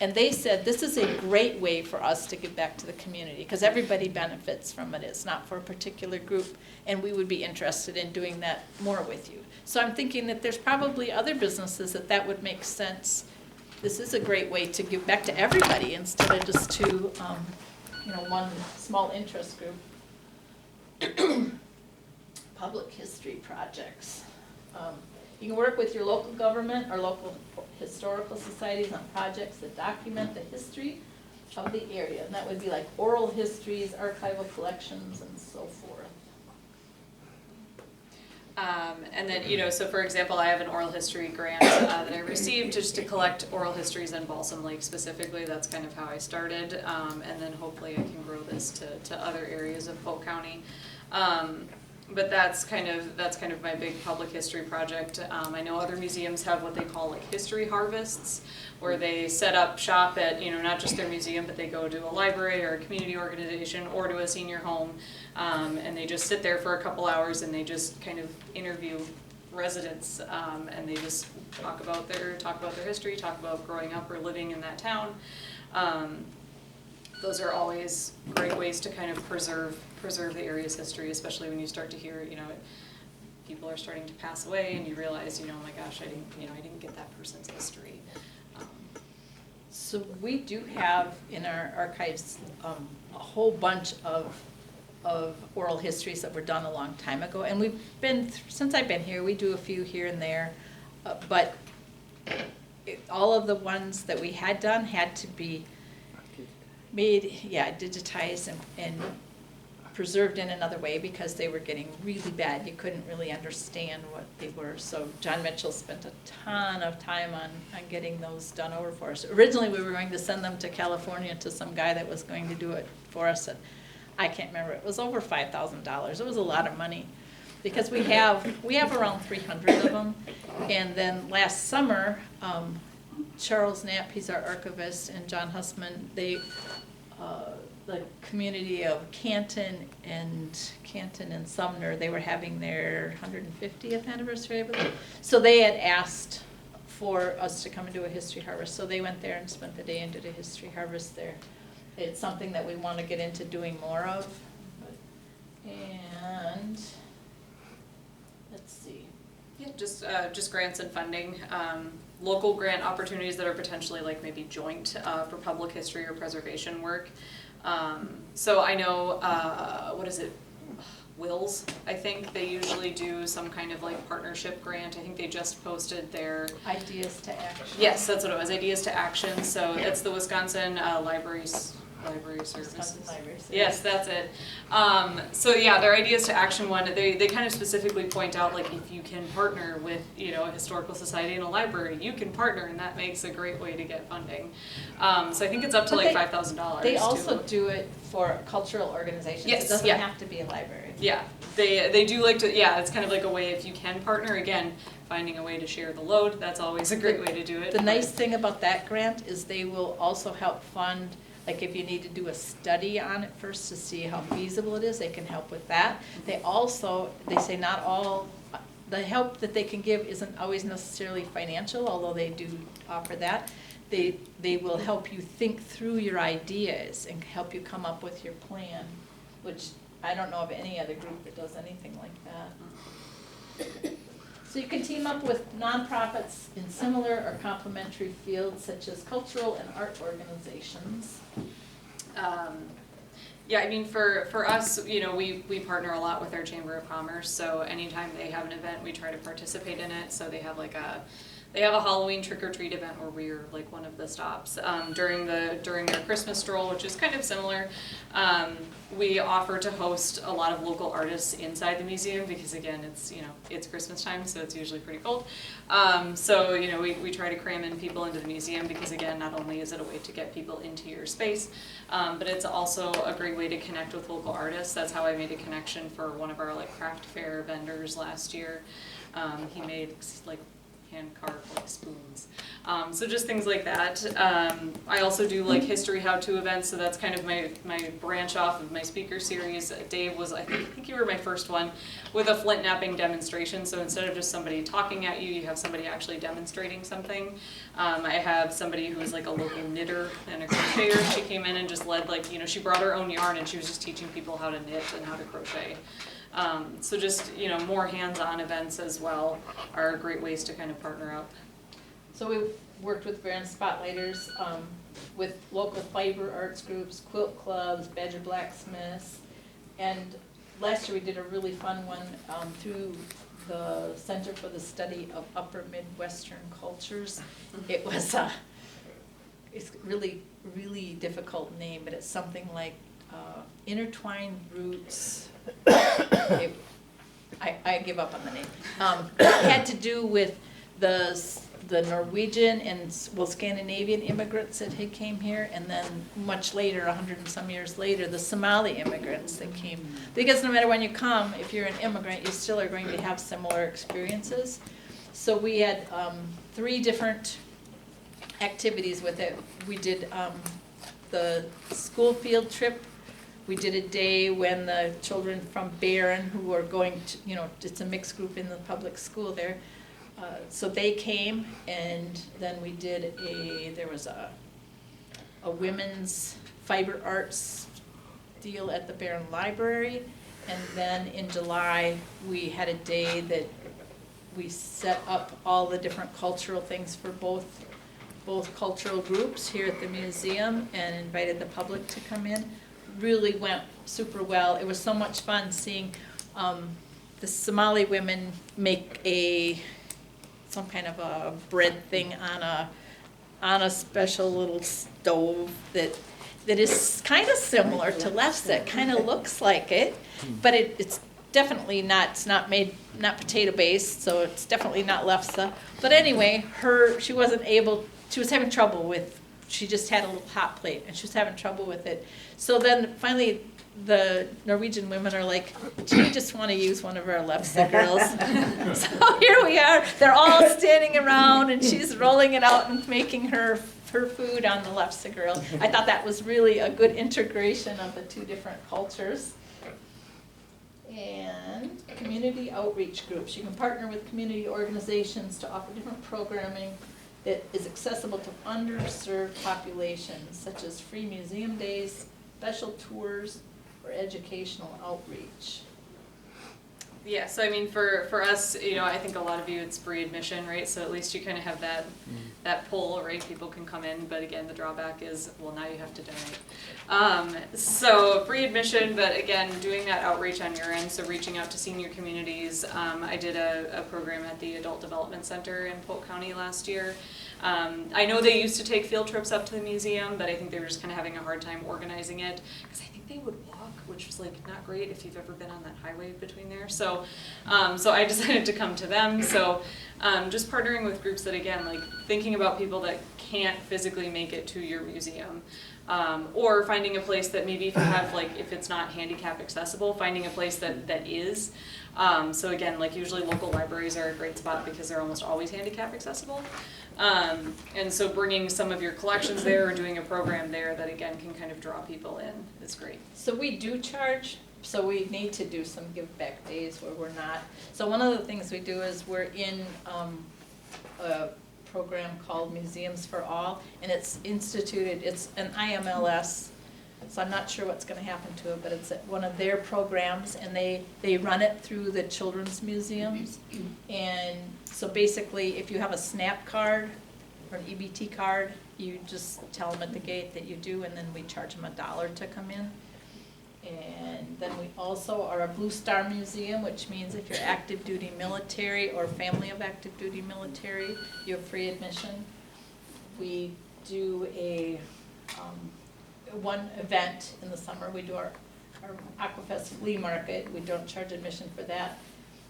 and they said, this is a great way for us to give back to the community, because everybody benefits from it. It's not for a particular group, and we would be interested in doing that more with you. So I'm thinking that there's probably other businesses that would make sense. This is a great way to give back to everybody instead of just to, one small interest group. Public history projects. You can work with your local government or local historical societies on projects that document the history of the area. And that would be like oral histories, archival collections, and so forth. And then, so for example, I have an oral history grant that I received just to collect oral histories in Balsam Lake specifically. That's kind of how I started. And then hopefully I can grow this to other areas of Polk County. But that's kind of my big public history project. I know other museums have what they call like history harvests, where they set up shop at, not just their museum, but they go to a library or a community organization or to a senior home, and they just sit there for a couple hours and they just kind of interview residents, and they just talk about their history, talk about growing up or living in that town. Those are always great ways to kind of preserve the area's history, especially when you start to hear, people are starting to pass away, and you realize, oh my gosh, I didn't get that person's history. So we do have in our archives a whole bunch of oral histories that were done a long time ago, and we've been, since I've been here, we do a few here and there, but all of the ones that we had done had to be made, digitized and preserved in another way because they were getting really bad. You couldn't really understand what they were. So John Mitchell spent a ton of time on getting those done over for us. Originally we were going to send them to California to some guy that was going to do it for us. And I can't remember, it was over $5,000. It was a lot of money because we have around 300 of them. And then last summer, Charles Knapp, he's our archivist, and John Hussman, they the community of Canton and Sumner, they were having their 150th anniversary, I believe. So they had asked for us to come and do a history harvest. So they went there and spent the day and did a history harvest there. It's something that we want to get into doing more of. And let's see. Yeah, just grants and funding. Local grant opportunities that are potentially like maybe joint for public history or preservation work. So I know, what is it? Wills, I think they usually do some kind of like partnership grant. I think they just posted their Ideas to action. Yes, that's what it was. Ideas to Action. So it's the Wisconsin Library Services. Wisconsin Library Services. Yes, that's it. So yeah, their Ideas to Action one, they kind of specifically point out like if you can partner with, you know, a historical society and a library, you can partner, and that makes a great way to get funding. So I think it's up to But like they- $5,000. They also do it for cultural organizations. Yes, It doesn't yeah. have to be a library. Yeah, they do like to, yeah, it's kind of like a way if you can partner, again, finding a way to share the load, that's always a great way to do it. The nice thing about that grant is they will also help fund, like if you need to do a study on it first to see how feasible it is, they can help with that. They also, they say not all, the help that they can give isn't always necessarily financial, although they do offer that. They will help you think through your ideas and help you come up with your plan, which I don't know of any other group that does anything like that. So you can team up with nonprofits in similar or complementary fields such as cultural and art organizations. Yeah, I mean, for us, you know, we partner a lot with our Chamber of Commerce, so anytime they have an event, we try to participate in it. So they have a Halloween trick-or-treat event where we're like one of the stops. During their Christmas stroll, which is kind of similar, we offer to host a lot of local artists inside the museum because again, it's Christmas time, so it's usually pretty cold. So, you know, we try to cram in people into the museum because again, not only is it a way to get people into your space, but it's also a great way to connect with local artists. That's how I made a connection for one of our like craft fair vendors last year. He made like hand-carved like spoons. So just things like that. I also do like history how-to events, so that's kind of my branch off of my speaker series. Dave was, I think you were my first one, with a flint knapping demonstration. So instead of just somebody talking at you, you have somebody actually demonstrating something. I have somebody who is like a local knitter and a crocheter. She came in and just led like, you know, she brought her own yarn and she was just teaching people how to knit and how to crochet. So just, you know, more hands-on events as well are great ways to kind of partner up. So we've worked with Brenna Spotlighters, with local fiber arts groups, quilt clubs, Badger blacksmiths, and last year we did a really fun one through the Center for the Study of Upper Midwestern Cultures. It was it's really, really difficult name, but it's something like Intertwined Roots. I give up on the name. It had to do with the Norwegian and Scandinavian immigrants that had came here, and then much later, 100 and some years later, the Somali immigrants that came. Because no matter when you come, if you're an immigrant, you still are going to have similar experiences. So we had 3 different activities with it. We did the school field trip. We did a day when the children from Barron who were going to, you know, it's a mixed group in the public school there. So they came, and then we did there was a women's fiber arts deal at the Barron Library. And then in July, we had a day that we set up all the different cultural things for both cultural groups here at the museum and invited the public to come in. Really went super well. It was so much fun seeing the Somali women make some kind of a bread thing on a special little stove that is kind of similar to lefse. It kind of looks like it, but it's definitely not. It's not potato based, so it's definitely not lefse. But anyway, she was having trouble with. She just had a little hot plate, and she was having trouble with it. So then finally, the Norwegian women are like, "Do you just want to use one of our lefse girls?" So here we are. They're all standing around, and she's rolling it out and making her her food, on the left's the grill. I thought that was really a good integration of the two different cultures. And community outreach groups. You can partner with community organizations to offer different programming that is accessible to underserved populations, such as free museum days, special tours, or educational outreach. Yeah, so I mean, for us, you know, I think a lot of you, it's free admission, right? So at least you kind of have that pull, right? People can come in, but again, the drawback is, well, now you have to donate. So free admission, but again, doing that outreach on your end, so reaching out to senior communities. I did a program at the Adult Development Center in Polk County last year. I know they used to take field trips up to the museum, but I think they were just kind of having a hard time organizing it, because I think they would walk, which was like not great if you've ever been on that highway between there. So I decided to come to them. So just partnering with groups that, again, like thinking about people that can't physically make it to your museum, or finding a place that maybe if you have, like, if it's not handicap accessible, finding a place that is. So again, like usually local libraries are a great spot because they're almost always handicap accessible. And so bringing some of your collections there or doing a program there that again can kind of draw people in is great. So we do charge, so we need to do some give back days where we're not. So one of the things we do is we're in a program called Museums for All, and it's instituted, it's an IMLS, so I'm not sure what's gonna happen to it, but it's one of their programs, and they run it through the children's museums. And so basically, if you have a SNAP card or an EBT card, you just tell them at the gate that you do, and then we charge them $1 to come in. And then we also are a Blue Star Museum, which means if you're active duty military or family of active duty military, you have free admission. We do a one event in the summer. We do our Aquafest flea market. We don't charge admission for that.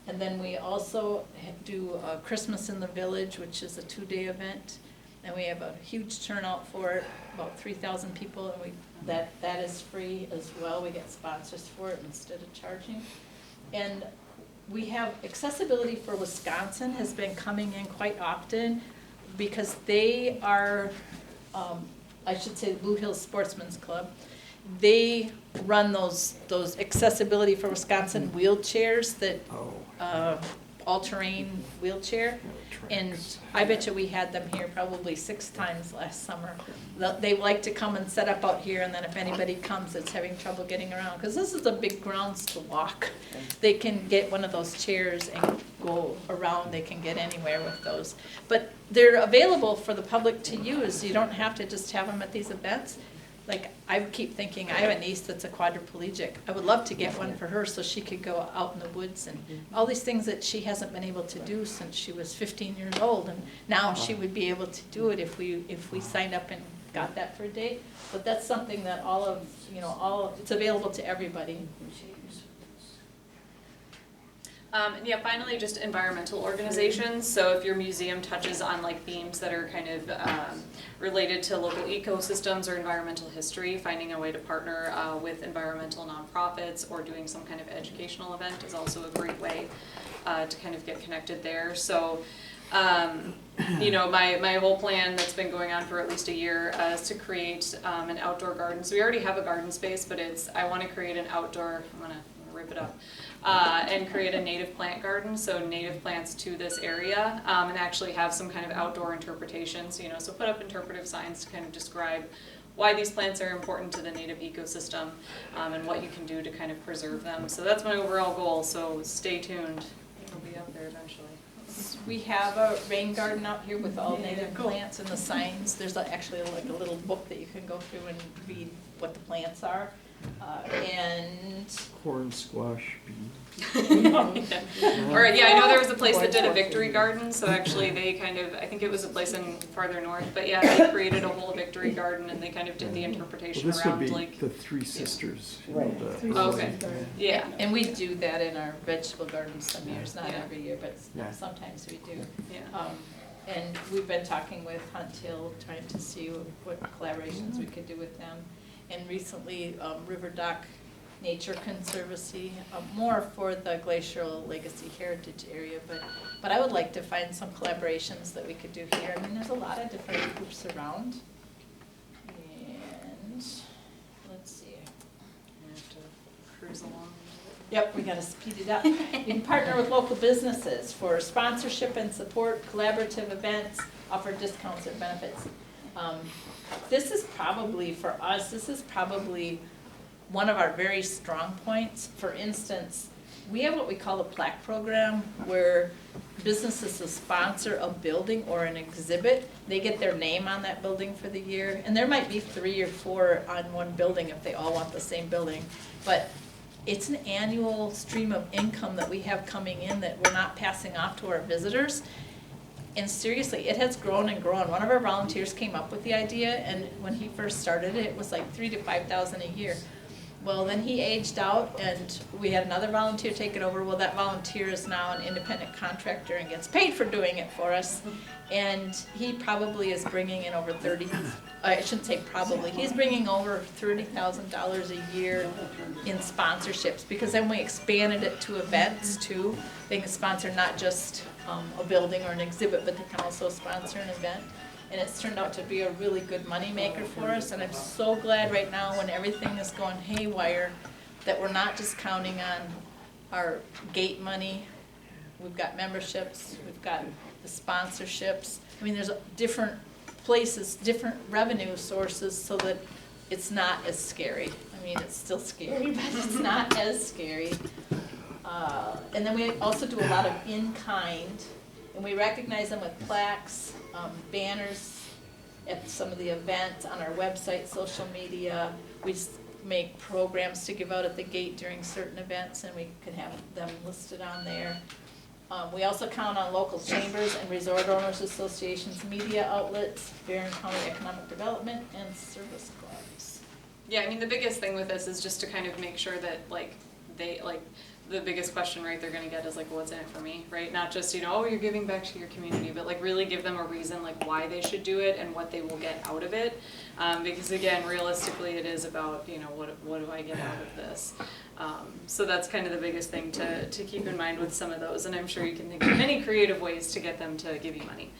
And then we also do Christmas in the Village, which is a 2-day event. And we have a huge turnout for it, about 3,000 people, and that is free as well. We get sponsors for it instead of charging. And we have Accessibility for Wisconsin has been coming in quite often because they are, I should say, Blue Hills Sportsman's Club. They run those Accessibility for Wisconsin wheelchairs that all-terrain wheelchair. And I bet you we had them here probably 6 times last summer. They like to come and set up out here, and then if anybody comes that's having trouble getting around, because this is a big grounds to walk, they can get one of those chairs and go around. They can get anywhere with those. But they're available for the public to use. You don't have to just have them at these events. Like, I keep thinking, I have a niece that's a quadriplegic. I would love to get one for her so she could go out in the woods and all these things that she hasn't been able to do since she was 15 years old. And now she would be able to do it if we signed up and got that for a day. But that's something that it's available to everybody. And yeah, finally, just environmental organizations. So if your museum touches on like themes that are kind of related to local ecosystems or environmental history, finding a way to partner with environmental nonprofits or doing some kind of educational event is also a great way to kind of get connected there. So my whole plan that's been going on for at least a year is to create an outdoor garden. So we already have a garden space, but I want to create an outdoor, I'm gonna rip it up, and create a native plant garden, so native plants to this area, and actually have some kind of outdoor interpretations, so put up interpretive signs to kind of describe why these plants are important to the native ecosystem, and what you can do to kind of preserve them. So that's my overall goal, so stay tuned. It'll be up there eventually. We have a rain garden out here with all native plants and the signs. There's actually like a little book that you can go through and read what the plants are. And corn, squash, beans. Or I know there was a place that did a victory garden, so actually they kind of, I think it was a place in farther north, but yeah, they created a whole victory garden and they kind of did the interpretation Well, around this would be like the Three Sisters. okay. Yeah. And we do that in our vegetable gardens some years, not Yeah. every year, but Yeah. sometimes we do. Yeah. And we've been talking with Hunt Hill, trying to see what collaborations we could do with them. And recently, River Dock Nature Conservancy, more for the Glacial Legacy Heritage area, but I would like to find some collaborations that we could do here. I mean, there's a lot of different groups around. And, let's see. We have to cruise along. Yep, we gotta speed it up. You can partner with local businesses for sponsorship and support, collaborative events, offer discounts or benefits. This is probably, for us, this is probably one of our very strong points. For instance, we have what we call a plaque program, where businesses will sponsor a building or an exhibit. They get their name on that building for the year, and there might be 3 or 4 on one building if they all want the same building. But it's an annual stream of income that we have coming in that we're not passing off to our visitors. And seriously, it has grown and grown. One of our volunteers came up with the idea, and when he first started it, it was like $3,000 to $5,000 a year. Well, then he aged out, and we had another volunteer take it over. Well, that volunteer is now an independent contractor and gets paid for doing it for us. And he probably is bringing in over I shouldn't say probably, he's bringing over $30,000 a year in sponsorships, because then we expanded it to events too. They can sponsor not just a building or an exhibit, but they can also sponsor an event. And it's turned out to be a really good moneymaker for us, and I'm so glad right now when everything is going haywire that we're not just counting on our gate money. We've got memberships, we've got the sponsorships. I mean, there's different places, different revenue sources, so that it's not as scary. I mean, it's still scary, but it's not as scary. And then we also do a lot of in-kind, and we recognize them with plaques, banners at some of the events, on our website, social media. We just make programs to give out at the gate during certain events, and we could have them listed on there. We also count on local chambers and resort owners associations, media outlets, Barron County Economic Development, and service clubs. Yeah, I mean, the biggest thing with this is just to kind of make sure that, like, the biggest question, right, they're gonna get is like, well, what's in it for me, right? Not just, oh, you're giving back to your community, but like really give them a reason, like why they should do it and what they will get out of it. Because again, realistically, it is about, what do I get out of this? So that's kind of the biggest thing to keep in mind with some of those, and I'm sure you can think of many creative ways to get them to give you money.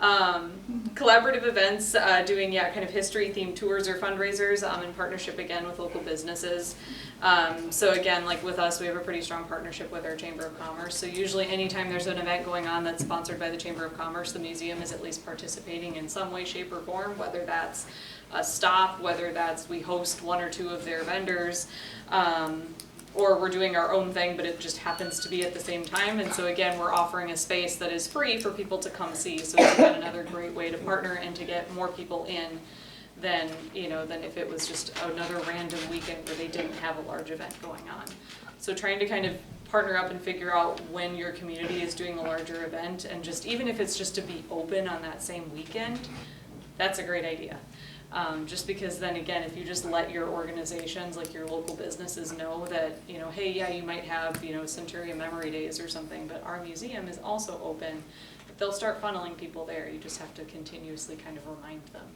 Collaborative events, doing kind of history themed tours or fundraisers in partnership again with local businesses. So again, like with us, we have a pretty strong partnership with our Chamber of Commerce. So usually anytime there's an event going on that's sponsored by the Chamber of Commerce, the museum is at least participating in some way, shape, or form, whether that's a stop, whether that's we host 1 or 2 of their vendors, or we're doing our own thing, but it just happens to be at the same time. And so again, we're offering a space that is free for people to come see. So it's again another great way to partner and to get more people in than if it was just another random weekend where they didn't have a large event going on. So trying to kind of partner up and figure out when your community is doing a larger event, and just even if it's just to be open on that same weekend, that's a great idea. Just because then again, if you just let your organizations, like your local businesses know that, hey, yeah, you might have, Centurion Memory Days or something, but our museum is also open, but they'll start funneling people there. You just have to continuously kind of remind them.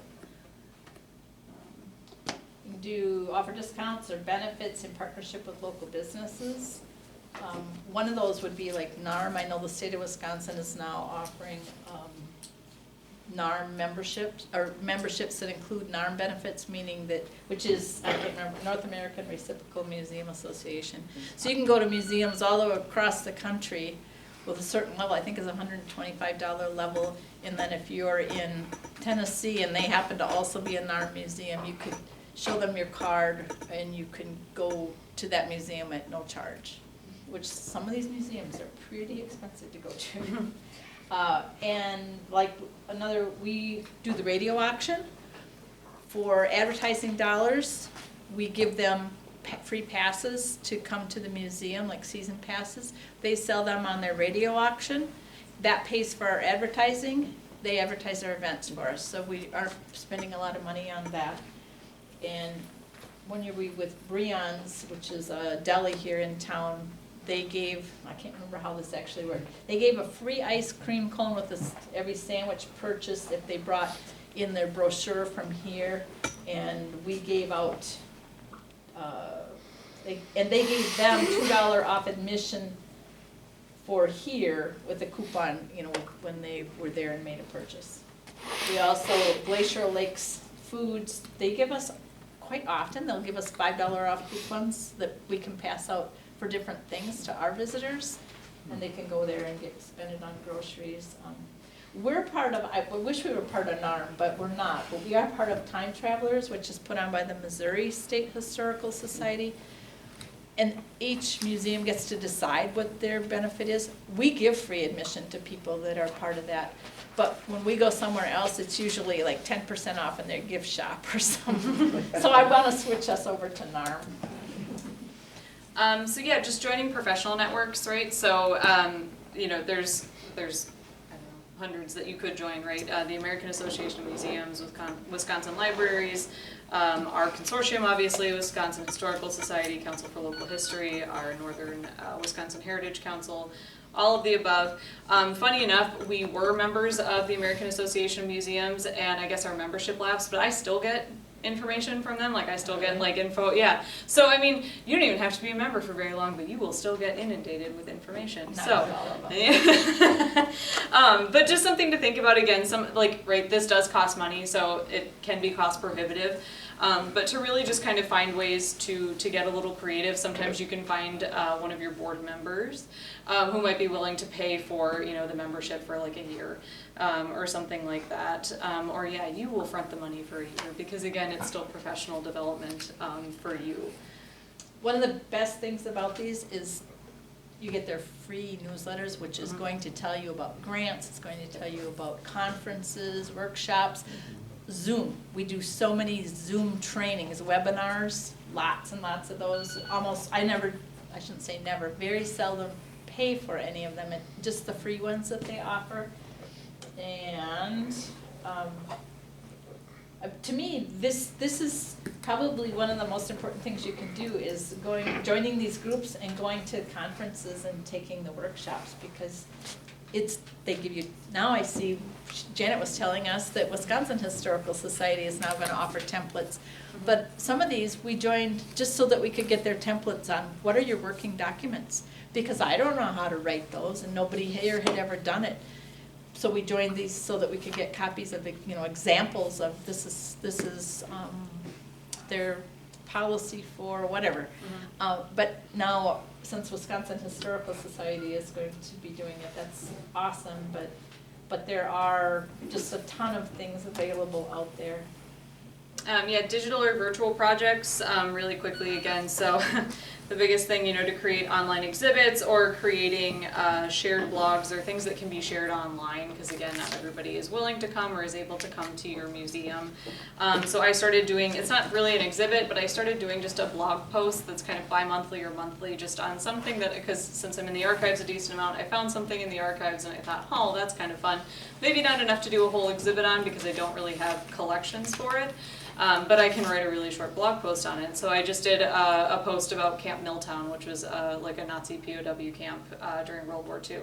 You can do offer discounts or benefits in partnership with local businesses. One of those would be like NARM. I know the state of Wisconsin is now offering NARM memberships, or memberships that include NARM benefits, meaning that, which is, I can't remember, North American Reciprocal Museum Association. So you can go to museums all over across the country with a certain level, I think is a $125 level, and then if you're in Tennessee and they happen to also be a NARM museum, you could show them your card and you can go to that museum at no charge, which some of these museums are pretty expensive to go to. And like we do the radio auction. For advertising dollars, we give them free passes to come to the museum, like season passes. They sell them on their radio auction. That pays for our advertising. They advertise our events for us, so we are spending a lot of money on that. And one year with Breon's, which is a deli here in town, they gave, I can't remember how this actually worked, they gave a free ice cream cone with every sandwich purchased if they brought in their brochure from here, and we gave out And they gave them $2 off admission for here with a coupon, you know, when they were there and made a purchase. We also, Glacier Lakes Foods, they give us, quite often, they'll give us $5 off coupons that we can pass out for different things to our visitors. And they can go there and spend it on groceries. We're part of, I wish we were part of NARM, but we're not. But we are part of Time Travelers, which is put on by the Missouri State Historical Society. And each museum gets to decide what their benefit is. We give free admission to people that are part of that. But when we go somewhere else, it's usually like 10% off in their gift shop or something. So I want to switch us over to NARM. So yeah, just joining professional networks, right? So, you know, there's I don't know, hundreds that you could join, right? The American Association of Museums, Wisconsin Libraries, our consortium, obviously, Wisconsin Historical Society, Council for Local History, our Northern Wisconsin Heritage Council, all of the above. Funny enough, we were members of the American Association of Museums, and I guess our membership lapsed, but I still get information from them, like I still get like info, yeah. So I mean, you don't even have to be a member for very long, but you will still get inundated with information. Not So, all of them. but just something to think about again. Right, this does cost money, so it can be cost prohibitive. But to really just kind of find ways to get a little creative. Sometimes you can find one of your board members who might be willing to pay for, you know, the membership for like a year or something like that. Or yeah, you will front the money for a year because again, it's still professional development for you. One of the best things about these is you get their free newsletters, which is going to tell you about grants, it's going to tell you about conferences, workshops. Zoom, we do so many Zoom trainings, webinars, lots and lots of those. Almost, I shouldn't say never, very seldom pay for any of them, just the free ones that they offer. And to me, this is probably one of the most important things you can do is joining these groups and going to conferences and taking the workshops, because they give you, now I see, Janet was telling us that Wisconsin Historical Society is now going to offer templates. But some of these we joined just so that we could get their templates on what are your working documents, because I don't know how to write those and nobody here had ever done it. So we joined these so that we could get copies of, you know, examples of this is their policy for whatever. But now, since Wisconsin Historical Society is going to be doing it, that's awesome, but there are just a ton of things available out there. Yeah, digital or virtual projects, really quickly again. So the biggest thing, you know, to create online exhibits or creating shared blogs or things that can be shared online, because again, not everybody is willing to come or is able to come to your museum. So I started doing, it's not really an exhibit, but I started doing just a blog post that's kind of bi-monthly or monthly, just on something that, because since I'm in the archives a decent amount, I found something in the archives and I thought, oh, that's kind of fun. Maybe not enough to do a whole exhibit on because I don't really have collections for it. But I can write a really short blog post on it. So I just did a post about Camp Milltown, which was like a Nazi POW camp during World War II.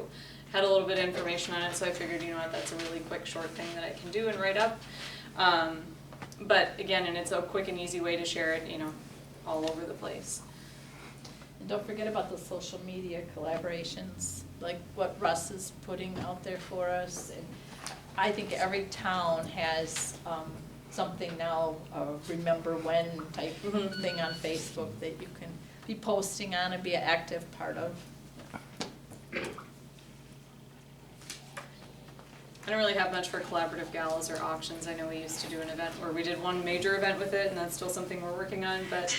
Had a little bit of information on it, so I figured, you know what, that's a really quick, short thing that I can do and write up. But again, and it's a quick and easy way to share it, you know, all over the place. And don't forget about the social media collaborations, like what Russ is putting out there for us. And I think every town has something now, remember when type thing on Facebook that you can be posting on and be an active part of. I don't really have much for collaborative galas or auctions. I know we used to do an event where we did one major event with it, and that's still something we're working on. But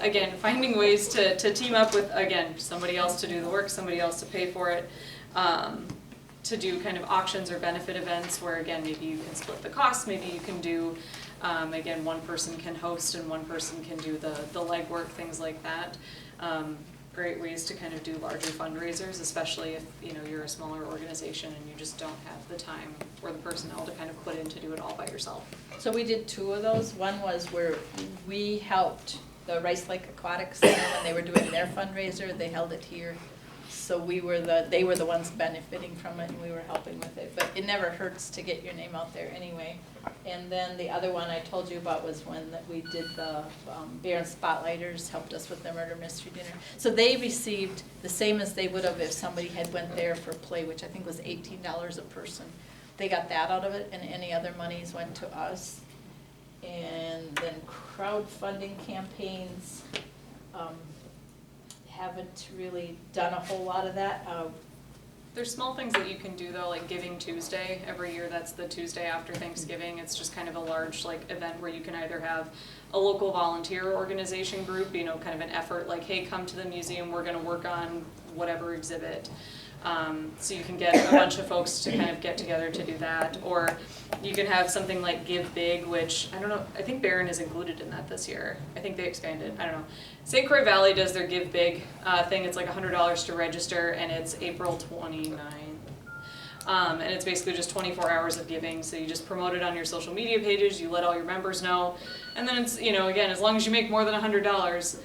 again, finding ways to team up with, again, somebody else to do the work, somebody else to pay for it, to do kind of auctions or benefit events where, again, maybe you can split the costs, maybe you can do, again, one person can host and one person can do the legwork, things like that. Great ways to kind of do larger fundraisers, especially if, you know, you're a smaller organization and you just don't have the time or the personnel to kind of put in to do it all by yourself. So we did two of those. One was where we helped the Rice Lake Aquatic Center when they were doing their fundraiser. They held it here. So they were the ones benefiting from it, and we were helping with it, but it never hurts to get your name out there anyway. And then the other one I told you about was when we did the Baron Spotlighters, helped us with the murder mystery dinner. So they received the same as they would have if somebody had went there for play, which I think was $18 a person. They got that out of it, and any other monies went to us. And then crowdfunding campaigns, haven't really done a whole lot of that. There's small things that you can do though, like Giving Tuesday. Every year that's the Tuesday after Thanksgiving. It's just kind of a large like event where you can either have a local volunteer organization group, you know, kind of an effort like, hey, come to the museum, we're gonna work on whatever exhibit. So you can get a bunch of folks to kind of get together to do that. Or you can have something like Give Big, which, I don't know, I think Barron is included in that this year. I think they expanded, I don't know. St. Croix Valley does their Give Big thing. It's like $100 to register, and it's April 29th. And it's basically just 24 hours of giving, so you just promote it on your social media pages, you let all your members know, and then it's, you know, again, as long as you make more than $100,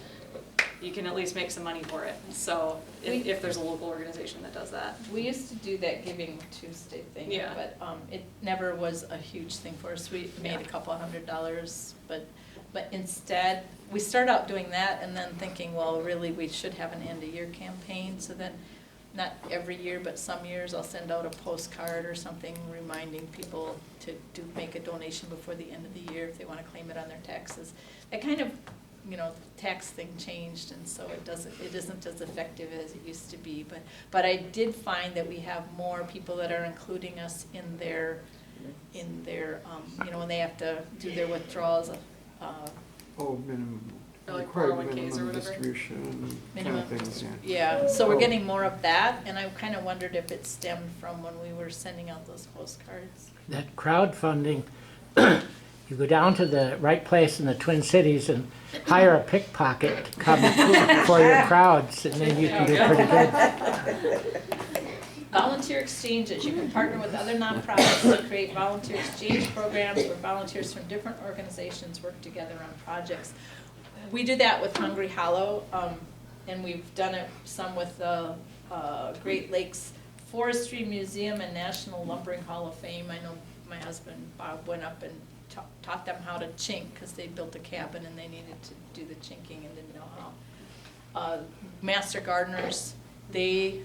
you can at least make some money for it. So if there's a local organization that does that. We used to do that Giving Tuesday thing, Yeah. but it never was a huge thing for us. We made a couple $100, but instead, we started out doing that and then thinking, well, really, we should have an end-of-year campaign. So then, not every year, but some years, I'll send out a postcard or something reminding people to make a donation before the end of the year if they want to claim it on their taxes. That kind of, you know, tax thing changed, and so it isn't as effective as it used to be. But I did find that we have more people that are including us in their you know, when they have to do their withdrawals. Minimum. Or like Required 401ks or minimum whatever. distribution kind Minimum of things, yeah. Yeah, so we're getting more of that, and I kind of wondered if it stemmed from when we were sending out those postcards. That crowdfunding, you go down to the right place in the Twin Cities and hire a pickpocket to come for your crowds, and then you can do pretty good. Volunteer exchanges, you can partner with other nonprofits to create volunteer exchange programs where volunteers from different organizations work together on projects. We do that with Hungry Hollow, and we've done it some with the Great Lakes Forestry Museum and National Lumbering Hall of Fame. I know my husband Bob went up and taught them how to chink because they built a cabin and they needed to do the chinking and didn't know how. Master gardeners, they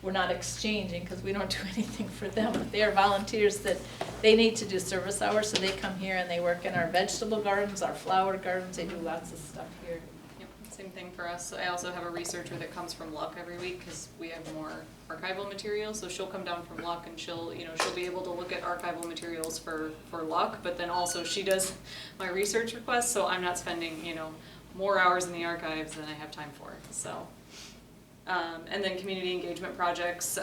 were not exchanging because we don't do anything for them, but they are volunteers that they need to do service hours, so they come here and they work in our vegetable gardens, our flower gardens, they do lots of stuff here. Yep, same thing for us. I also have a researcher that comes from Luck every week because we have more archival materials. So she'll come down from Luck and she'll be able to look at archival materials for Luck, but then also she does my research requests, so I'm not spending, you know, more hours in the archives than I have time for. So. And then community engagement projects,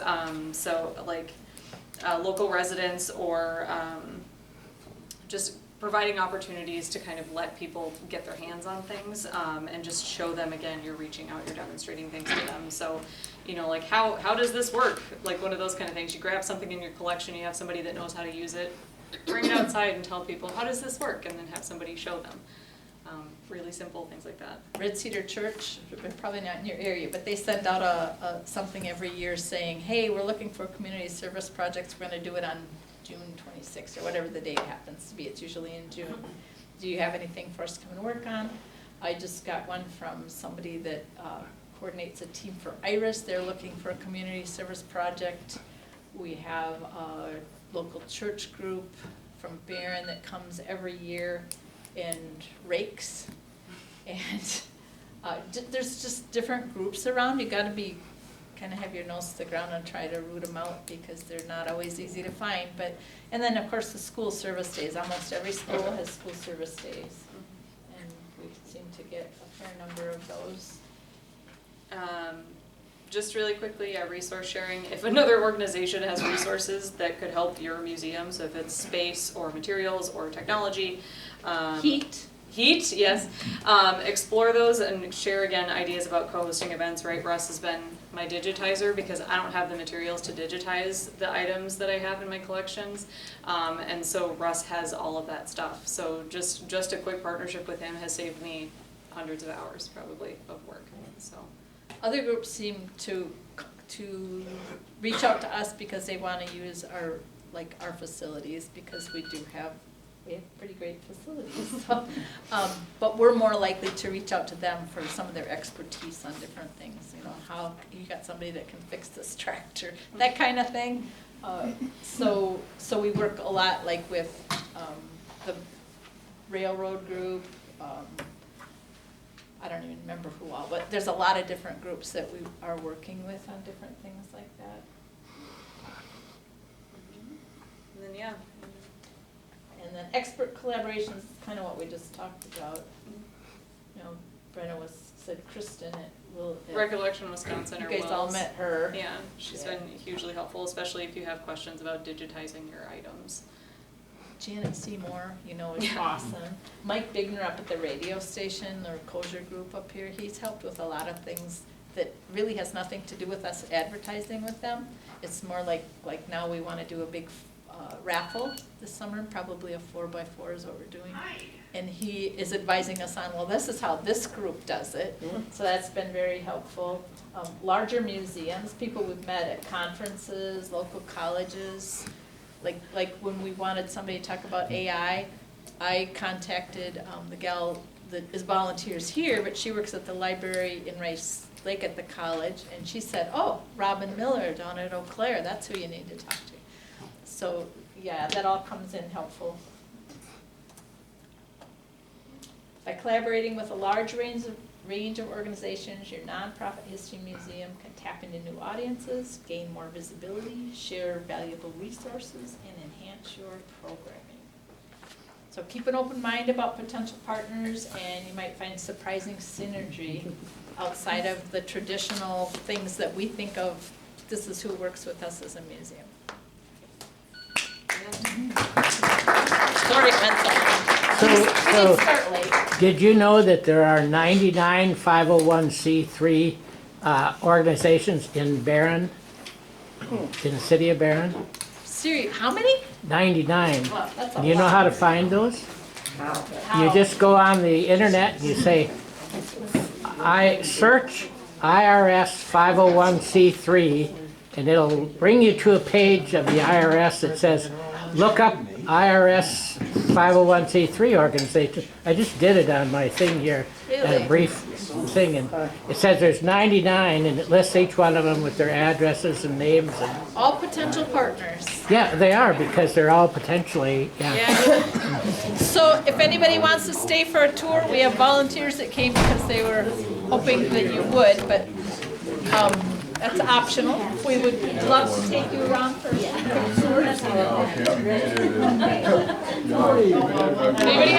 so like local residents or just providing opportunities to kind of let people get their hands on things and just show them, again, you're reaching out, you're demonstrating things to them. So, you know, like how does this work? Like one of those kind of things. You grab something in your collection, you have somebody that knows how to use it, bring it outside and tell people, how does this work? And then have somebody show them. Really simple things like that. Red Cedar Church, probably not in your area, but they send out something every year saying, hey, we're looking for community service projects. We're going to do it on June 26th or whatever the date happens to be. It's usually in June. Do you have anything for us to come and work on? I just got one from somebody that coordinates a team for Iris. They're looking for a community service project. We have a local church group from Barron that comes every year and rakes, and there's just different groups around. You got to be kind of have your nose to the ground and try to root them out because they're not always easy to find. And then of course the school service days. Almost every school has school service days, and we seem to get a fair number of those. Just really quickly, resource sharing. If another organization has resources that could help your museum, so if it's space or materials or technology, Heat, yes. Explore those and share, again, ideas about co-hosting events, right? Russ has been my digitizer because I don't have the materials to digitize the items that I have in my collections. And so Russ has all of that stuff. So just a quick partnership with him has saved me hundreds of hours, probably, of work. So. Other groups seem to to reach out to us because they want to use our facilities, because we have pretty great facilities. So, but we're more likely to reach out to them for some of their expertise on different things, you know, how you got somebody that can fix this tractor, that kind of thing. So we work a lot like with the railroad group, I don't even remember who all, but there's a lot of different groups that we are working with on different things like that. And then, yeah. And then expert collaborations is kind of what we just talked about. You know, Brenna said Kristen Recollection Wisconsin you or guys all Wells. met her. Yeah, she's been hugely helpful, especially if you have questions about digitizing your items. Janet Seymour, you know, is awesome. Mike Bigner up at the radio station, or Kosher Group up here, he's helped with a lot of things that really has nothing to do with us advertising with them. It's more like now we want to do a big raffle this summer, probably a 4x4 is what we're doing. And he is advising us on, well, this is how this group does it. So that's been very helpful. Larger museums, people we've met at conferences, local colleges. Like when we wanted somebody to talk about AI, I contacted the gal that is volunteers here, but she works at the library in Rice Lake at the college, and she said, oh, Robin Miller down at Eau Claire, that's who you need to talk to. So, yeah, that all comes in helpful. By collaborating with a large range of organizations, your nonprofit history museum can tap into new audiences, gain more visibility, share valuable resources, and enhance your programming. So keep an open mind about potential partners, and you might find surprising synergy outside of the traditional things that we think of. This is who works with us as a museum. Sorry, it meant something. We did start late. Did you know that there are 99 501c3 organizations in Barron, in the city of Barron? Siri, how many? 99. Wow, that's a Do you know lot. how to find those? How? You just go on the internet and you say, I search IRS 501c3, and it'll bring you to a page of the IRS that says, look up IRS 501c3 organization. I just did it on my thing here, Really? a brief thing, and it says there's 99, and it lists each one of them with their addresses and names. And, All potential partners. yeah, they are, because they're all potentially, Yeah. So if anybody wants to stay for a tour, we have volunteers that came because they were hoping that you would, but that's optional. We would love to take you around for a quick tour. Anybody